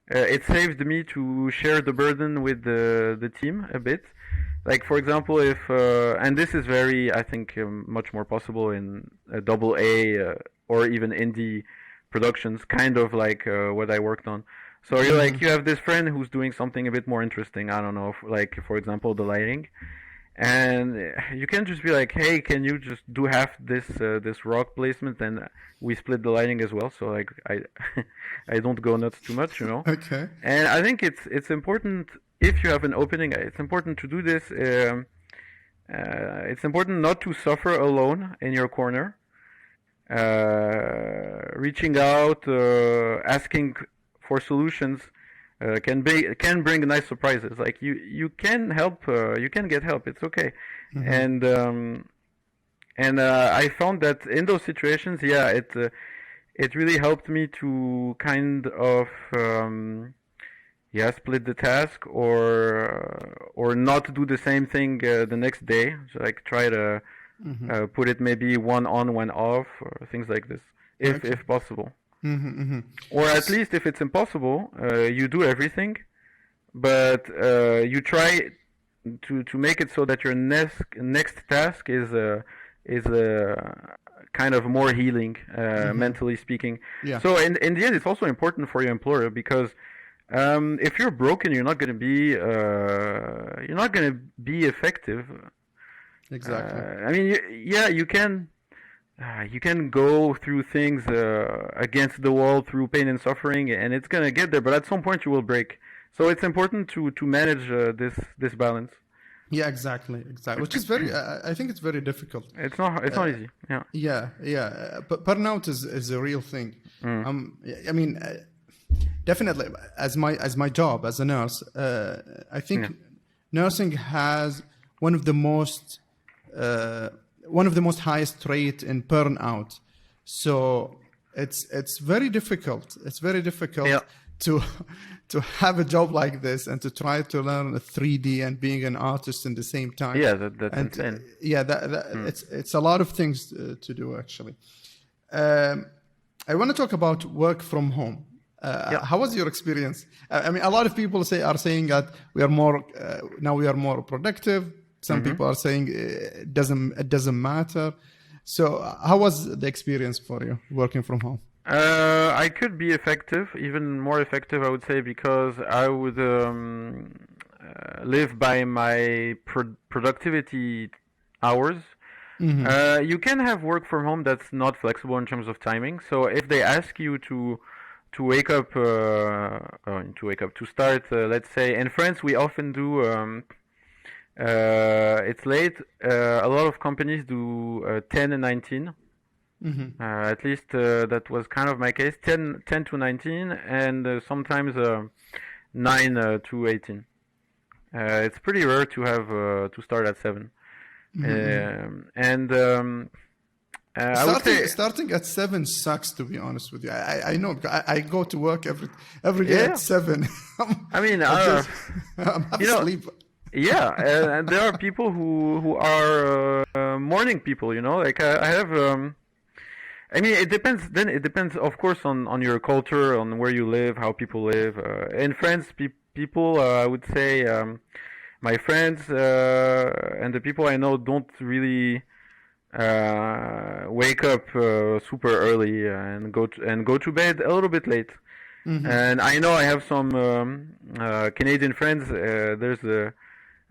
it saved me to share the burden with the team a bit. Like, for example, if and this is very, I think, much more possible in AA or even indie productions, kind of like what I worked on. So you're like, you have this friend who's doing something a bit more interesting. I don't know, like, for example, the lighting. And you can just be like, hey, can you just do half this rock placement, and we split the lighting as well. So like I don't go nuts too much, you know. Okay. And I think it's important, if you have an opening, it's important to do this. It's important not to suffer alone in your corner. Reaching out, asking for solutions. Can bring nice surprises. Like you can help, you can get help. It's okay. And I found that in those situations, it really helped me to kind of split the task or not do the same thing the next day. So like try to put it maybe one on, one off, or things like this, if possible. Or at least if it's impossible, you do everything, but you try to make it so that your next task is is kind of more healing, mentally speaking. Yeah. So in the end, it's also important for your employer because if you're broken, you're not going to be effective. Exactly. I mean, you can go through things against the wall through pain and suffering, and it's going to get there. But at some point, you will break. So it's important to manage this balance. Yeah, exactly. Which is very, I think it's very difficult. It's not easy. Yeah. But burnout is a real thing. I mean, definitely as my job as a nurse, I think nursing has one of the most highest rate in burnout. So it's very difficult. It's very difficult to have a job like this and to try to learn a 3D and being an artist in the same time. Yeah, that's insane. It's a lot of things to do actually. I want to talk about work from home. How was your experience? I mean, a lot of people are saying that we are more productive. Some people are saying it doesn't matter. So how was the experience for you working from home? I could be effective, even more effective, I would say, because I would live by my productivity hours. You can have work from home that's not flexible in terms of timing. So if they ask you to wake up, to start, let's say, in France, we often do. It's late. A lot of companies do 10 and 19. At least that was kind of my case. 10 to 19, and sometimes 9 to 18. It's pretty rare to have to start at 7. I would say starting at 7 sucks, to be honest with you. I know. I go to work every day at 7. I mean, I'm asleep. Yeah, and there are people who are morning people. Like I have. I mean, it depends. Then it depends, of course, on your culture, on where you live, how people live. In France, people, I would say, my friends and the people I know don't really wake up super early and go to bed a little bit late. And I know I have some Canadian friends.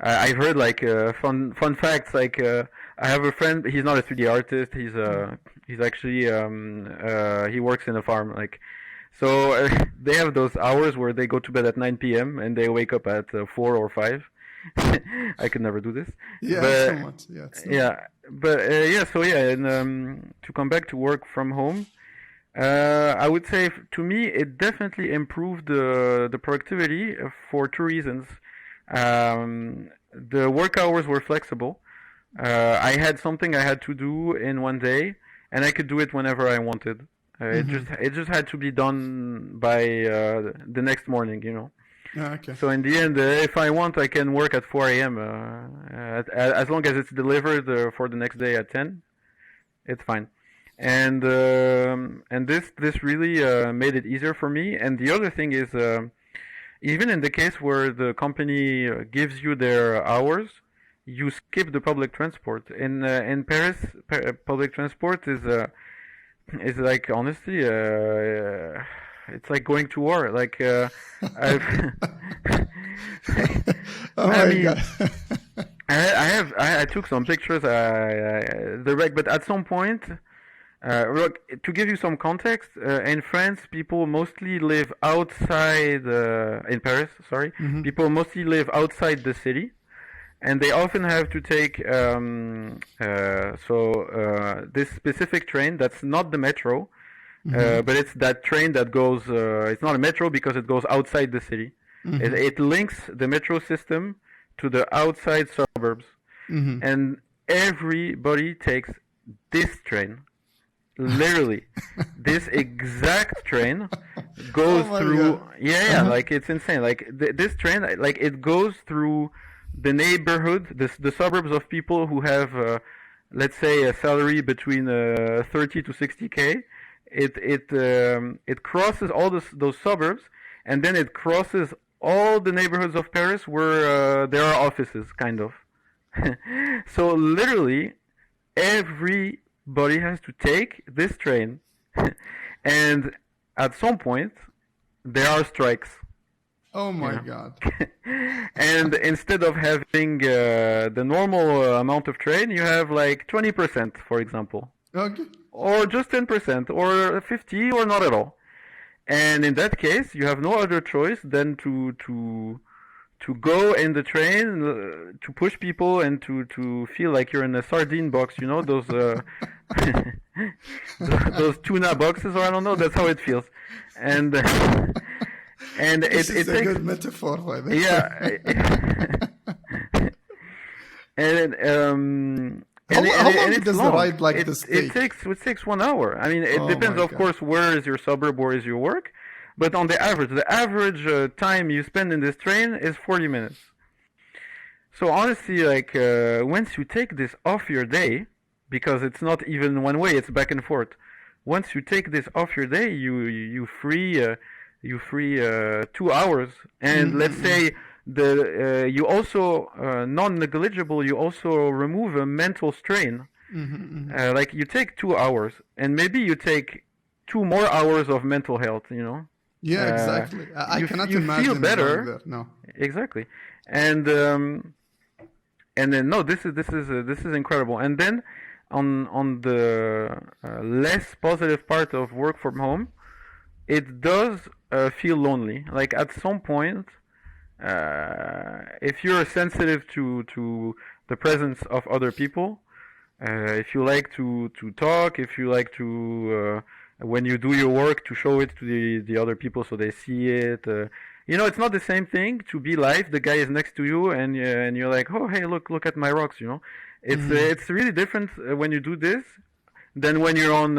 I've heard like fun facts. Like I have a friend. He's not a 3D artist. He's actually he works in a farm. Like so, they have those hours where they go to bed at 9 p.m. and they wake up at 4 or 5. I could never do this. Yeah, but, so much. And to come back to work from home, I would say to me it definitely improved the productivity for 2 reasons. The work hours were flexible. I had something I had to do in one day, and I could do it whenever I wanted. It just had to be done by the next morning. Okay. So in the end, if I want, I can work at 4 a.m. As long as it's delivered for the next day at 10, it's fine. And this really made it easier for me. And the other thing is, even in the case where the company gives you their hours, you skip the public transport. In Paris, public transport is like, honestly, it's like going to war. Like God. I took some pictures. But at some point, look, to give you some context, in France, people mostly live outside. In Paris, sorry, people mostly live outside the city. And they often have to take this specific train that's not the metro, but it's that train that goes. It's not a metro because it goes outside the city. It links the metro system to the outside suburbs, and everybody takes this train. Literally, this exact train goes through. God. Like it's insane. Like this train, like it goes through the neighborhood, the suburbs of people who have, let's say, a salary between 30 to 60K. It crosses all those suburbs, and then it crosses all the neighborhoods of Paris where there are offices, kind of. So literally, everybody has to take this train, and at some point there are strikes. Oh my God. And instead of having the normal amount of train, you have like 20%, for example. Okay. Or just 10%, or 50, or not at all. And in that case, you have no other choice than to go in the train, to push people, and to feel like you're in a sardine box, you know, those those tuna boxes, or I don't know, that's how it feels. And This is it a takes, good metaphor for this. yeah. and How long it's does the long. ride like this take? It takes 1 hour. I mean, it depends, my of God. course, where is your suburb, where is your work, but on the average time you spend in this train is 40 minutes. So honestly, like once you take this off your day, because it's not even one way, it's back and forth. Once you take this off your day, you free 2 hours, and let's say you also non-negligible. You also remove a mental strain. Like you take 2 hours, and maybe you take 2 more hours of mental health. You know. Yeah, exactly. I cannot you imagine feel better. going there. No. Exactly, and then no, this is incredible. And then on the less positive part of work from home, it does feel lonely. Like at some point, if you're sensitive to the presence of other people, if you like to talk, if you like to when you do your work, to show it to the other people so they see it. You know, it's not the same thing to be live. The guy is next to you, and you're like, oh hey, look at my rocks. You know, it's really different when you do this than when you're on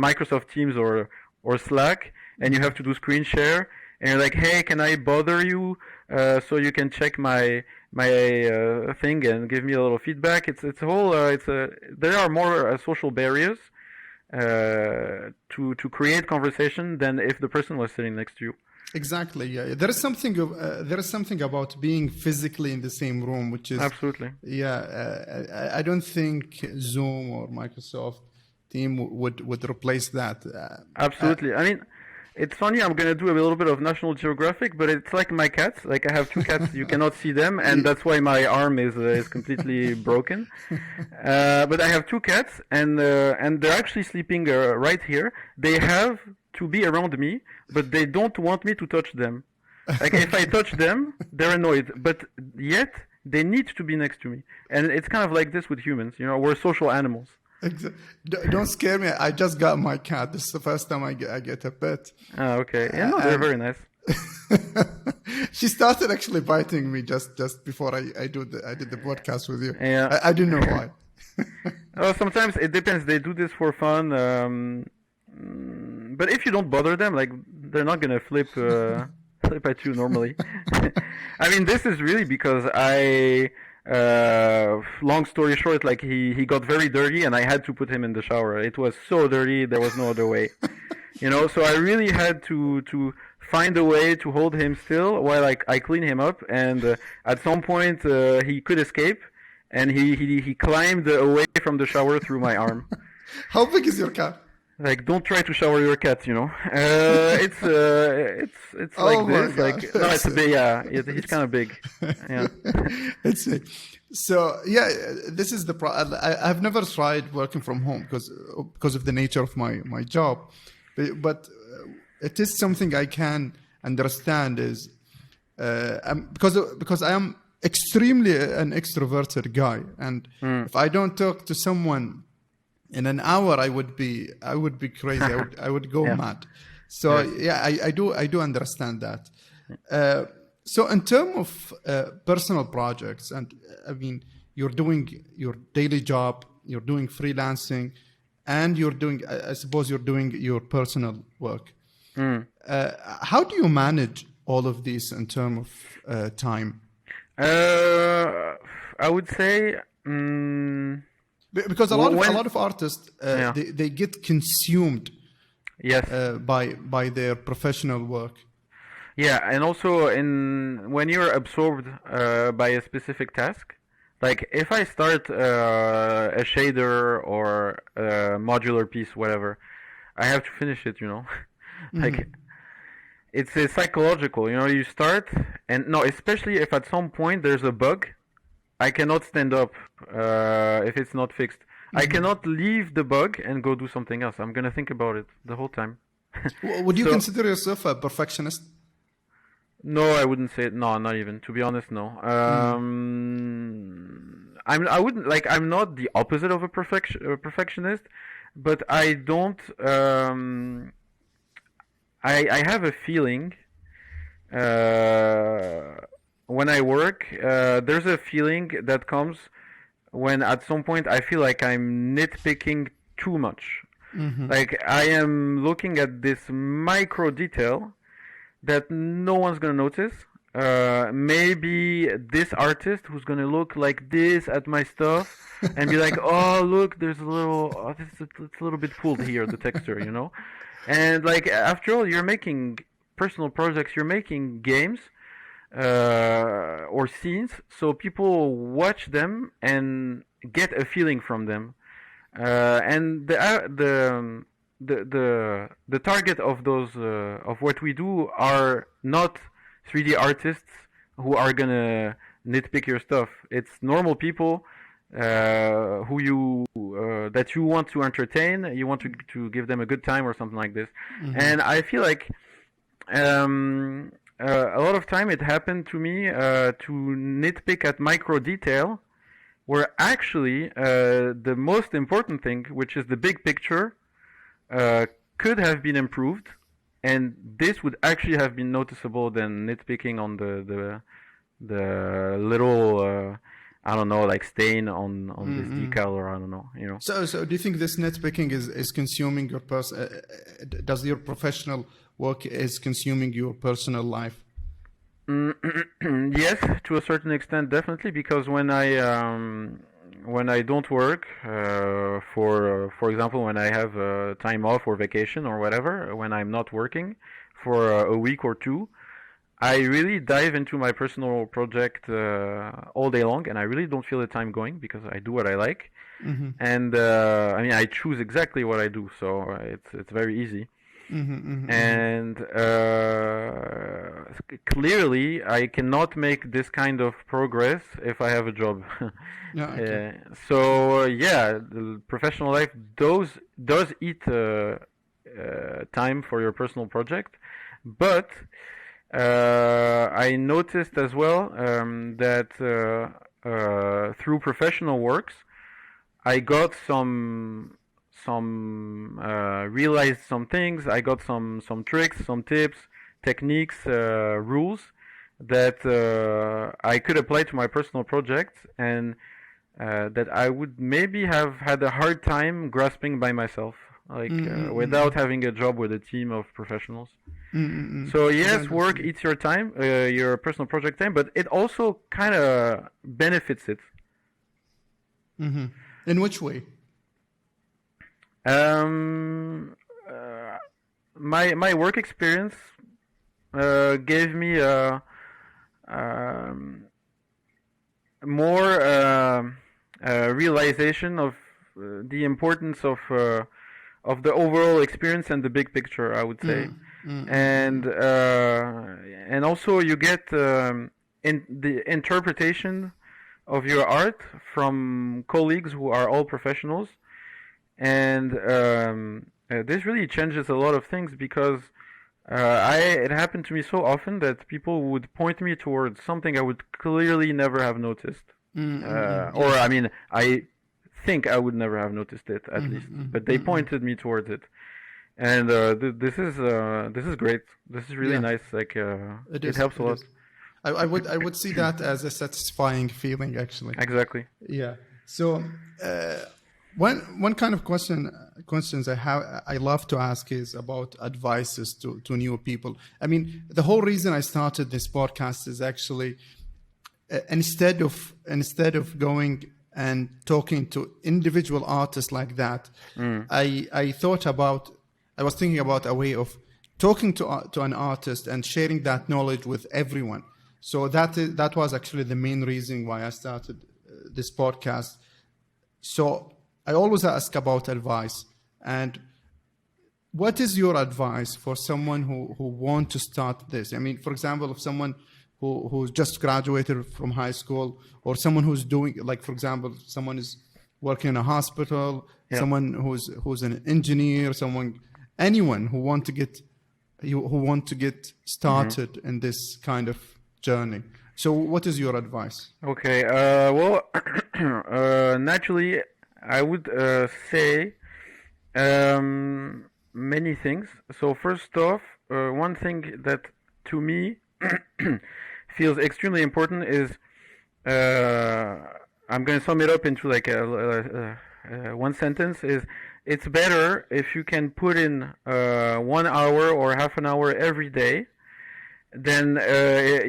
Microsoft Teams or Slack, and you have to do screen share, and you're like, hey, can I bother you so you can check my thing and give me a little feedback? It's a whole there are more social barriers to create conversation than if the person was sitting next to you. Exactly. Yeah. There is something about being physically in the same room, which is Absolutely. Yeah. I don't think Zoom or Microsoft Team would replace that. Absolutely. I mean, it's funny, I'm going to do a little bit of National Geographic, but it's like my cats. Like I have 2 cats, you cannot see them, and that's why my arm is completely broken. But I have 2 cats, and they're actually sleeping right here. They have to be around me, but they don't want me to touch them. Like if I touch them, they're annoyed, but yet they need to be next to me. And it's kind of like this with humans, you know, we're social animals. Don't scare me. I just got my cat. This is the first time I get a pet. Oh, okay. Yeah, no, they're very nice. She started actually biting me just before I did the podcast with you. Yeah. I don't know why. Sometimes it depends. They do this for fun. But if you don't bother them, like they're not gonna flip at you normally. I mean, this is really because long story short, like he got very dirty and I had to put him in the shower. It was so dirty, there was no other way. You know, so I really had to find a way to hold him still while I clean him up. And at some point he could escape, and he climbed away from the shower through my arm. How big is your cat? Like, don't try to shower your cat, you know. It's like this. God. Like, no, it's big. Yeah, he's kind of big. Yeah. So yeah, this is the I've never tried working from home because of the nature of my job, but it is something I can understand. Is because I am extremely an extroverted guy, and if I don't talk to someone in an hour, I would be crazy. I would go mad. So I do understand that. So in terms of personal projects, and I mean, you're doing your daily job, you're doing freelancing, and I suppose you're doing your personal work. How do you manage all of these in terms of time? I would say. Because a lot of artists they get consumed by their professional work. Yeah, and also when you're absorbed by a specific task, Like if I start a shader or a modular piece, whatever, I have to finish it, you know. Like it's psychological, you know. You start and no, especially if at some point there's a bug, I cannot stand up if it's not fixed. I cannot leave the bug and go do something else. I'm gonna think about it the whole time. Would you consider yourself a perfectionist? No, I wouldn't say it. No, not even. To be honest, no. I wouldn't like. I'm not the opposite of a perfectionist, but I don't. I have a feeling. When I work, there's a feeling that comes when at some point I feel like I'm nitpicking too much. Like I am looking at this micro detail that no one's gonna notice. Maybe this artist who's gonna look like this at my stuff and be like, "Oh, look, there's a little, it's a little bit pulled here, the texture, you know." And like, after all, you're making personal projects, you're making games or scenes, so people watch them and get a feeling from them. And the target of those of what we do are not 3D artists who are gonna nitpick your stuff. It's normal people who you that you want to entertain. You want to give them a good time or something like this. And I feel like a lot of time it happened to me to nitpick at micro detail, where actually the most important thing, which is the big picture, could have been improved, and this would actually have been noticeable than nitpicking on the little I don't know, like stain on this decal, or I don't know, you know. So do you think this nitpicking is consuming your does your professional work is consuming your personal life? Yes, to a certain extent, definitely, because when I don't work, for example, when I have time off or vacation or whatever, when I'm not working for a week or two, I really dive into my personal project all day long, and I really don't feel the time going because I do what I like, and I mean, I choose exactly what I do, so it's very easy. And clearly I cannot make this kind of progress if I have a job. So yeah, the professional life does eat time for your personal project, but I noticed as well that through professional works I got realized some things. I got some tricks, some tips, techniques, rules that I could apply to my personal projects, and that I would maybe have had a hard time grasping by myself, like without having a job with a team of professionals. So yes, work eats your time, your personal project time, but it also kind of benefits it. In which way? My work experience gave me more realization of the importance of the overall experience and the big picture, I would say. And also you get in the interpretation of your art from colleagues who are all professionals. And this really changes a lot of things, because it happened to me so often that people would point me towards something I would clearly never have noticed. Or I mean, I think I would never have noticed it, at least, but they pointed me towards it. And this is great. This is really nice. Like it helps a lot. I would see that as a satisfying feeling, actually. Exactly. Yeah. So one kind of questions I love to ask is about advices to new people. I mean, the whole reason I started this podcast is actually instead of going and talking to individual artists like that, I was thinking about a way of talking to an artist and sharing that knowledge with everyone. So that was actually the main reason why I started this podcast. So I always ask about advice. And what is your advice for someone who want to start this? I mean, for example, if someone who's just graduated from high school, or someone who's doing, like, for example, someone is working in a hospital, someone who's an engineer, anyone who want to get started in this kind of journey. So what is your advice? Okay. Well, naturally, I would say many things. So first off, one thing that to me feels extremely important is I'm going to sum it up into like one sentence, is it's better if you can put in 1 hour or half an hour every day than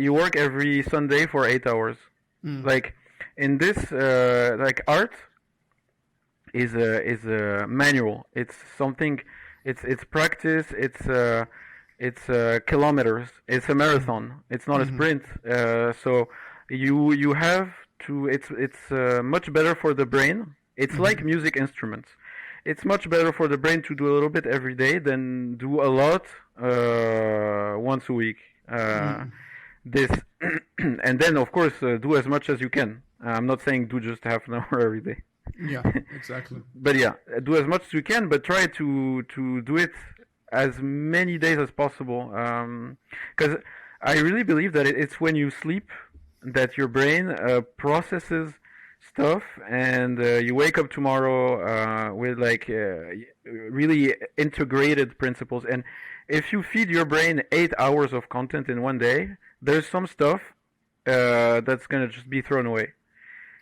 you work every Sunday for 8 hours. Like in this, like art is a manual. It's something. It's practice. It's kilometers. It's a marathon. It's not a sprint. So you have to. It's much better for the brain. It's like music instruments. It's much better for the brain to do a little bit every day than do a lot once a week. This and then of course do as much as you can. I'm not saying do just half an hour every day. Yeah, exactly. But yeah, do as much as you can, but try to do it as many days as possible. Because I really believe that it's when you sleep that your brain processes stuff, and you wake up tomorrow with like really integrated principles. And if you feed your brain 8 hours of content in one day, there's some stuff that's gonna just be thrown away.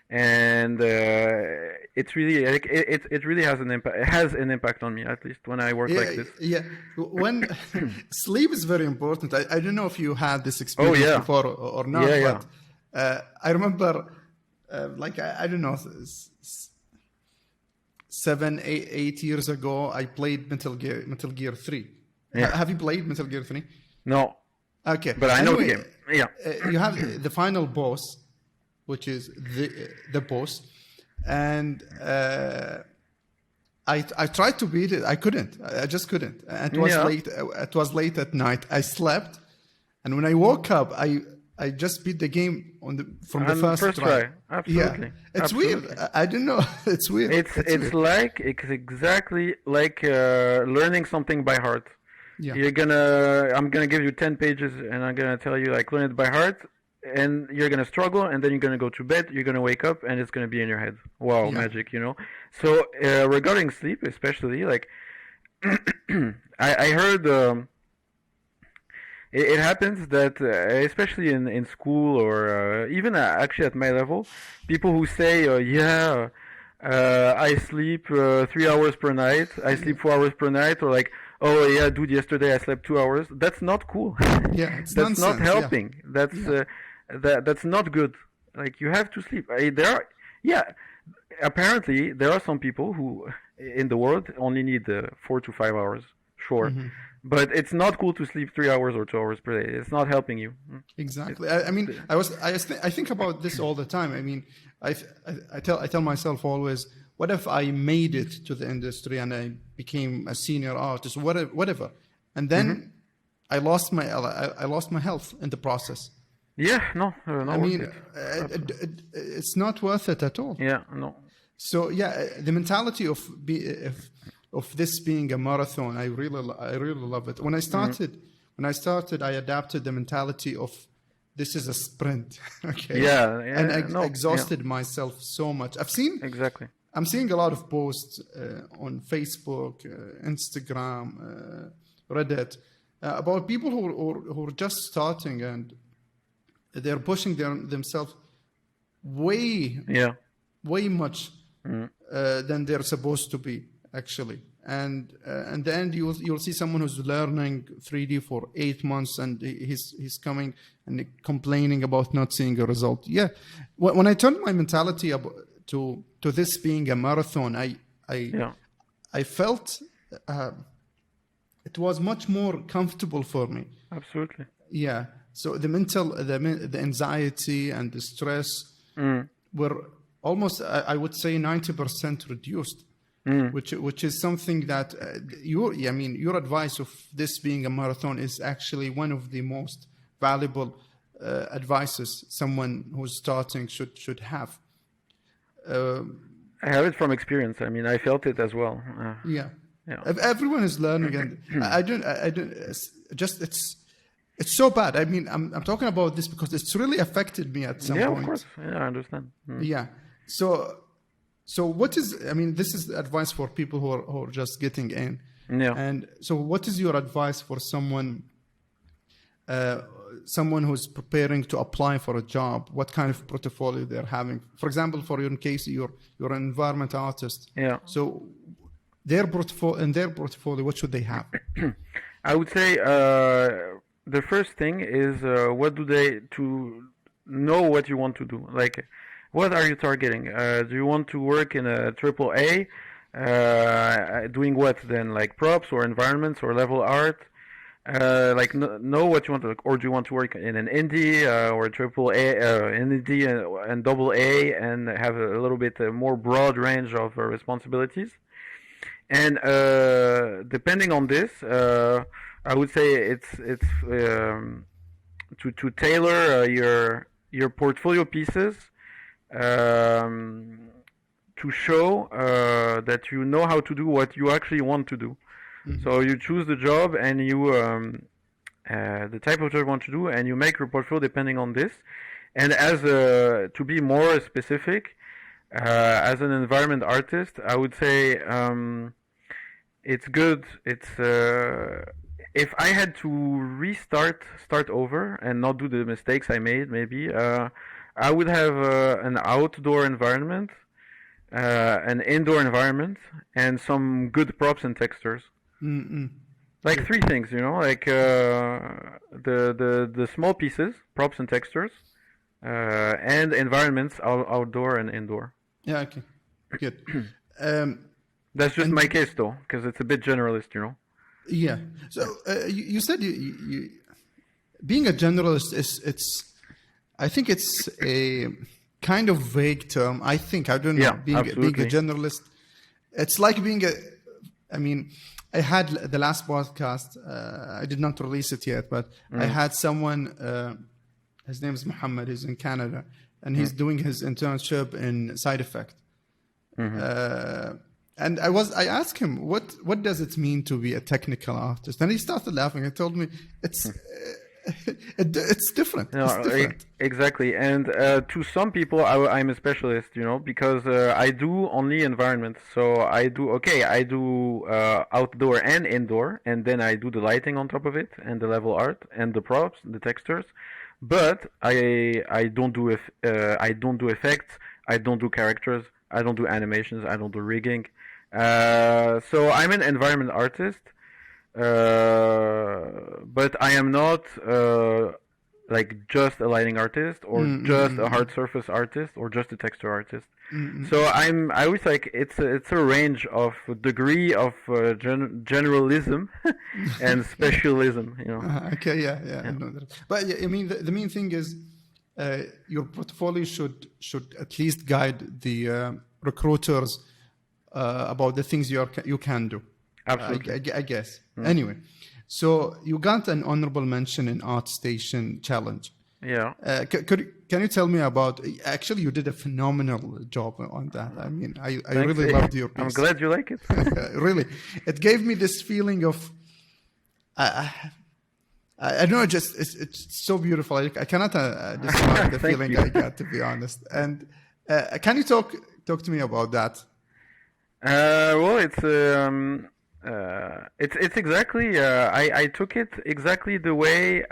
And it's really like it really has an impact. It has an impact on me, at least when I work like this. Yeah, when sleep is very important. I don't know if you had this experience before or not, but I remember, like I don't know, 7, 8 years ago, I played Metal Gear 3. Yeah. Have you played Metal Gear 3? No. Okay, but I know the game. Yeah, you have the final boss, which is the boss, and I tried to beat it. I couldn't. I just couldn't. And it was late. It was late at night. I slept, and when I woke up, I just beat the game from the first try. Absolutely. Yeah. It's weird. I don't know. It's weird. It's exactly like learning something by heart. Yeah. I'm gonna give you 10 pages, and I'm gonna tell you like learn it by heart. And you're going to struggle, and then you're going to go to bed, you're going to wake up, and it's going to be in your head. Wow, magic, you know? So, regarding sleep, especially, like, I heard it happens that, especially in school or even actually at my level, people who say, I sleep 3 hours per night, I sleep 4 hours per night, or like, oh yeah, dude, yesterday I slept 2 hours. That's not cool. Yeah, it's that's nonsense. Not helping. That's not good. Like, you have to sleep. Apparently there are some people who in the world only need 4 to 5 hours. Sure. But it's not cool to sleep 3 hours or 2 hours per day. It's not helping you. Exactly. I mean, I think about this all the time. I mean, I tell myself always, what if I made it to the industry and I became a senior artist, whatever, and then I lost my health in the process. Yeah, no. I mean, it's not worth it at all. Yeah, no. So the mentality of this being a marathon, I really love it. When I started, I adapted the mentality of this is a sprint. Okay. Yeah. And I exhausted myself so much. I'm seeing a lot of posts on Facebook, Instagram, Reddit about people who are just starting, and they're pushing themselves way much than they're supposed to be, actually. And in the end, you'll see someone who's learning 3D for 8 months, and he's coming and complaining about not seeing a result. Yeah, when I turned my mentality to this being a marathon, I felt it was much more comfortable for me. Absolutely. Yeah. So the anxiety and the stress were almost, I would say 90% reduced, which is something that your advice of this being a marathon is actually one of the most valuable advices someone who's starting should have. I have it from experience. I mean, I felt it as well. Yeah. Everyone is learning, and I don't. It's so bad. I mean, I'm talking about this because it's really affected me at some point. Yeah, of course. Yeah, I understand. Yeah. So what is? I mean, this is advice for people who are just getting in. Yeah. And so, what is your advice for someone who's preparing to apply for a job? What kind of portfolio they're having? For example, for your case, you're an environment artist. Yeah. So their portfolio, what should they have? I would say the first thing is to know what you want to do. Like, what are you targeting? Do you want to work in a AAA? Doing what then? Like props or environments or level art? Know what you want to, or do you want to work in an indie or a AAA, indie and double A, and have a little bit more broad range of responsibilities? And depending on this, I would say it's to tailor your portfolio pieces to show that you know how to do what you actually want to do. Mm-hmm. So you choose the job and you the type of job you want to do, and you make your portfolio depending on this. And as to be more specific, as an environment artist, I would say it's good. It's if I had to start over and not do the mistakes I made, maybe I would have an outdoor environment, an indoor environment, and some good props and textures. Mm-mm. Like three things, like the small pieces, props and textures, and environments, outdoor and indoor. Yeah, okay, good. That's just my case, though, because it's a bit generalist, Yeah. So you said you being a generalist I think it's a kind of vague term. I don't know. Yeah, being a generalist, it's like being I had the last podcast. I did not release it yet, but I had someone. His name is Muhammad. He's in Canada, and he's doing his internship in Side Effect. Mm-hmm. And I asked him what does it mean to be a technical artist, and he started laughing and told me it's different. No, it's different. Exactly. And to some people, I'm a specialist, because I do only environment. So I do outdoor and indoor, and then I do the lighting on top of it, and the level art, and the props, the textures. But I don't do effects. I don't do characters. I don't do animations. I don't do rigging. So I'm an environment artist. But I am not like just a lighting artist or just a hard surface artist or just a texture artist. So I always like it's a range of degree of generalism and specialism. Okay, yeah. I know that. But I mean, the main thing is your portfolio should at least guide the recruiters about the things you can do. Absolutely. I guess. Anyway, so you got an honorable mention in Artstation challenge. Yeah. Can you tell me about? Actually, you did a phenomenal job on that. I mean, I really loved your piece. I'm glad you like it. Really, it gave me this feeling of. I don't know. Just it's so beautiful. I cannot describe the feeling I got, to be honest. And can you talk to me about that? Well, it's exactly. I took it exactly the way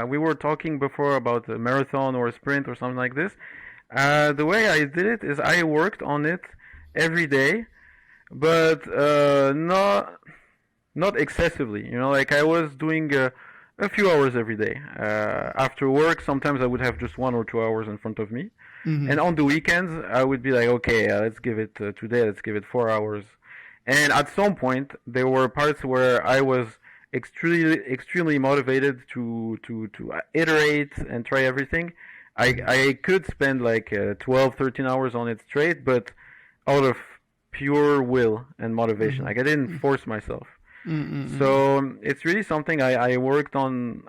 we were talking before about a marathon or a sprint or something like this. The way I did it is I worked on it every day, but not excessively. Like I was doing a few hours every day. After work, sometimes I would have just 1 or 2 hours in front of me. Mm-hmm. And on the weekends, I would be like, okay, let's give it today. Let's give it 4 hours. And at some point, there were parts where I was extremely motivated to iterate and try everything. I could spend like 12, 13 hours on it straight, but out of pure will and motivation. Like I didn't force myself. So it's really something I worked on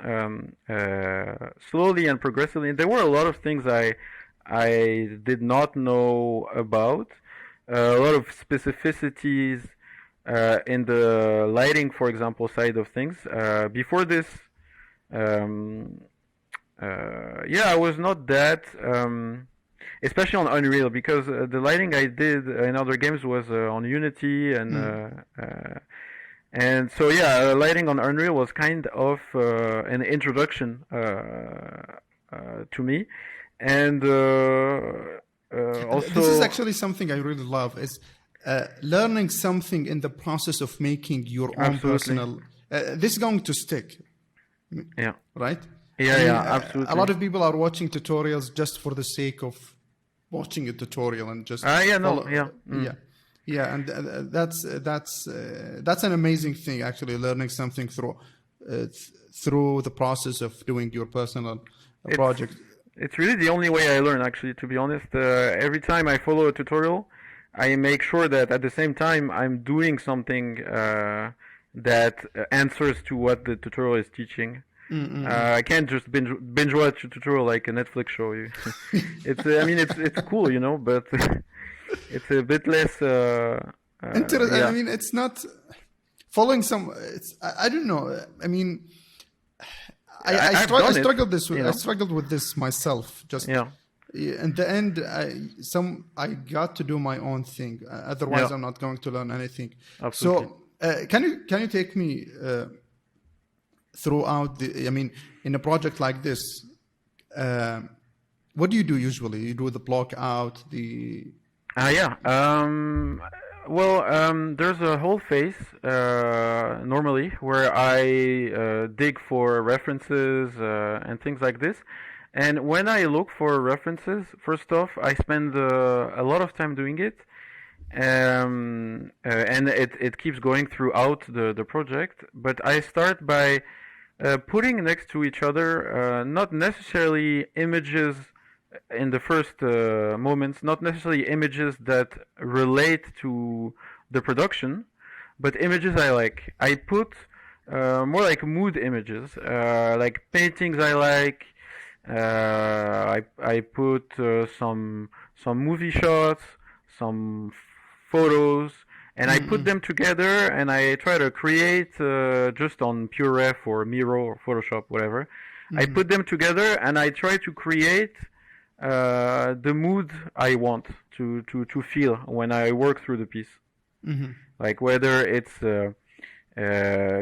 slowly and progressively. There were a lot of things I did not know about, a lot of specificities in the lighting, for example, side of things. Before this, I was not that, especially on Unreal, because the lighting I did in other games was on Unity and so lighting on Unreal was kind of an introduction to me, and also this is actually something I really love, is learning something in the process of making your own personal. This is going to stick. Yeah. Right. Absolutely. A lot of people are watching tutorials just for the sake of watching a tutorial and just and that's an amazing thing, actually, learning something through the process of doing your personal project. It's really the only way I learn, actually, to be honest. Every time I follow a tutorial, I make sure that at the same time I'm doing something that answers to what the tutorial is teaching. I can't just binge watch a tutorial like a Netflix show. It's cool, but it's a bit less. Interesting. I mean, it's not following some. I don't know. I mean, I struggled with this myself. Just in the end, I got to do my own thing. Otherwise, I'm not going to learn anything. Absolutely. So, can you take me throughout in a project like this? What do you do usually? You do the block out, the. There's a whole phase normally where I dig for references and things like this. And when I look for references, first off, I spend a lot of time doing it. And it keeps going throughout the project. But I start by putting next to each other, not necessarily images in the first moments, not necessarily images that relate to the production, but images I like. I put more like mood images, like paintings I like. I put some movie shots, some photos, and I put them together, and I try to create just on PureRef or Miro or Photoshop, whatever. I put them together, and I try to create the mood I want to feel when I work through the piece. Like whether it's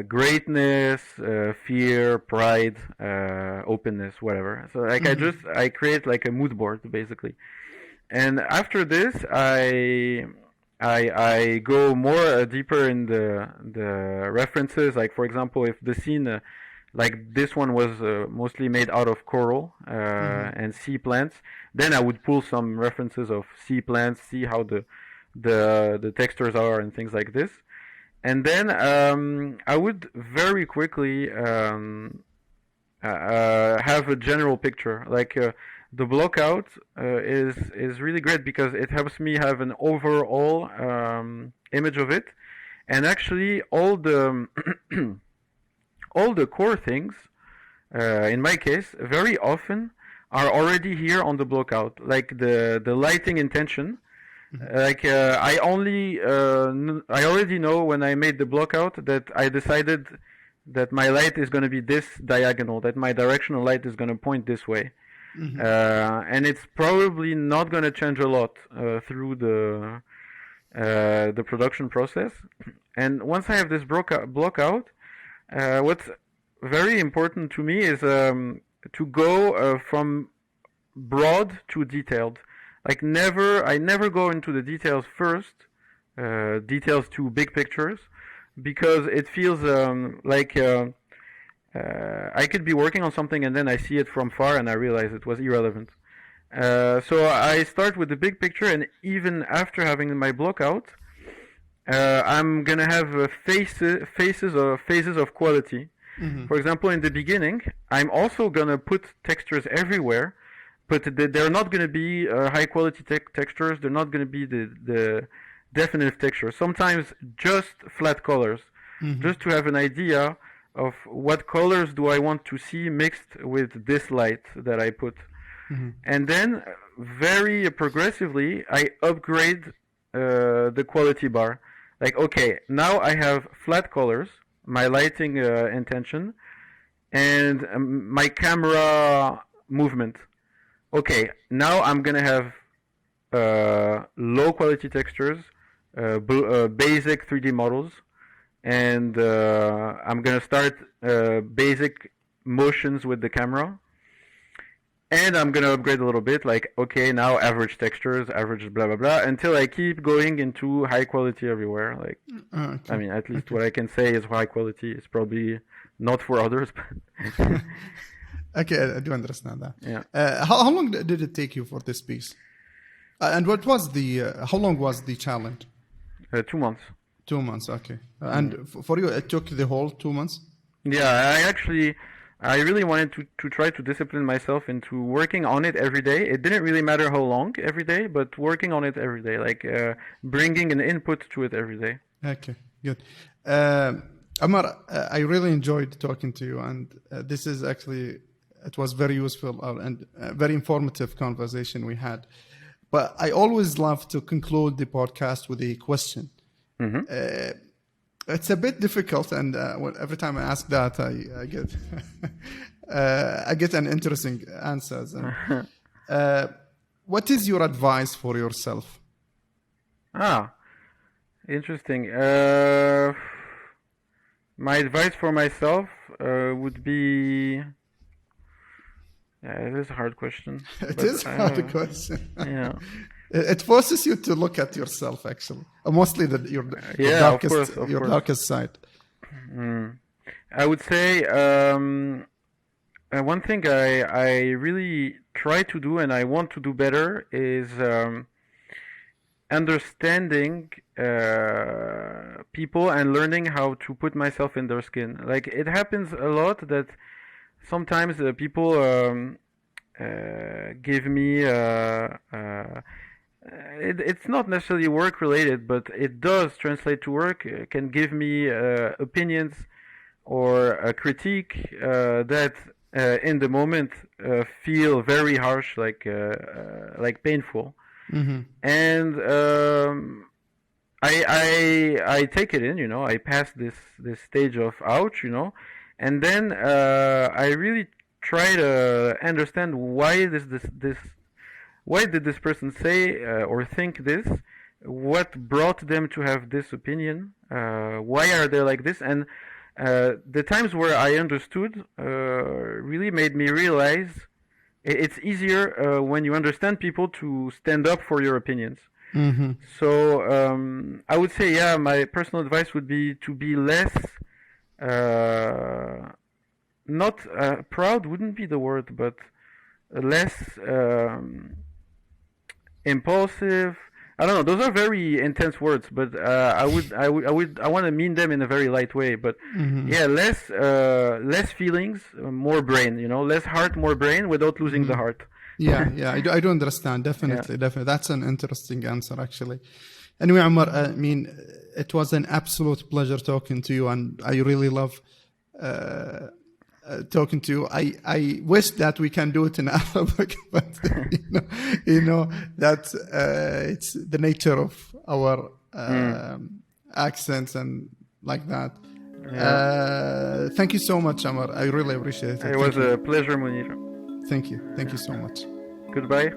greatness, fear, pride, openness, whatever. So like I create like a mood board basically. And after this, I go more deeper in the references. Like for example, if the scene like this one was mostly made out of coral and sea plants, then I would pull some references of sea plants, see how the textures are and things like this. And then I would very quickly have a general picture. Like the block out is really great because it helps me have an overall image of it, and actually all the all the core things, in my case, very often are already here on the block out. Like the lighting intention. Like I already know when I made the block out that I decided that my light is going to be this diagonal, that my directional light is going to point this way. And it's probably not going to change a lot through the production process. And once I have this block out, what's very important to me is to go from broad to detailed. Like I never go into the details first, details to big pictures, because it feels like I could be working on something and then I see it from far and I realize it was irrelevant. So I start with the big picture, and even after having my block out, I'm gonna have phases of quality. For example, in the beginning, I'm also gonna put textures everywhere, but they're not going to be high quality textures. They're not going to be the definitive texture. Sometimes just flat colors, just to have an idea of what colors do I want to see mixed with this light that I put. And then very progressively I upgrade the quality bar. Like, okay, now I have flat colors, my lighting intention, and my camera movement. Okay, now I'm gonna have low quality textures, basic 3D models, and I'm gonna start basic motions with the camera. And I'm gonna upgrade a little bit, like, okay, now average textures, average blah blah blah, until I keep going into high quality everywhere. Like, I mean, at least what I can say is high quality. It's probably not for others. But Okay, I do understand that. Yeah. How long did it take you for this piece? And what was how long was the challenge? 2 months. 2 months, okay. And for you, it took the whole 2 months? Yeah, I really wanted to try to discipline myself into working on it every day. It didn't really matter how long every day, but working on it every day, like bringing an input to it every day. Okay, good. Omar, I really enjoyed talking to you, and this is actually, it was very useful and very informative conversation we had. But I always love to conclude the podcast with a question. It's a bit difficult, and every time I ask that, I get I get an interesting answers. And, what is your advice for yourself? Interesting. My advice for myself would be. Yeah, it is a hard question. It is a hard question. Yeah. It forces you to look at yourself, actually. Mostly your darkest side. I would say one thing I really try to do and I want to do better is understanding people and learning how to put myself in their skin. Like, it happens a lot that sometimes people give me it's not necessarily work related, but it does translate to work. It can give me opinions or a critique that in the moment feel very harsh, like painful. And I take it in, I pass this stage of ouch, and then I really try to understand why why did this person say or think this? What brought them to have this opinion? Why are they like this? And the times where I understood really made me realize it's easier when you understand people to stand up for your opinions. So I would say, my personal advice would be to be less, not proud wouldn't be the word, but less impulsive. I don't know. Those are very intense words, but I want to mean them in a very light way. But less feelings, more brain. Less heart, more brain, without losing the heart. I do understand. Definitely. That's an interesting answer, actually. Anyway, Omar, I mean, it was an absolute pleasure talking to you, and I really love talking to you. I wish that we can do it in Arabic, but that it's the nature of our accents and like that. Thank you so much, Omar. I really appreciate it. It was a pleasure, Munir. Thank you so much. Goodbye.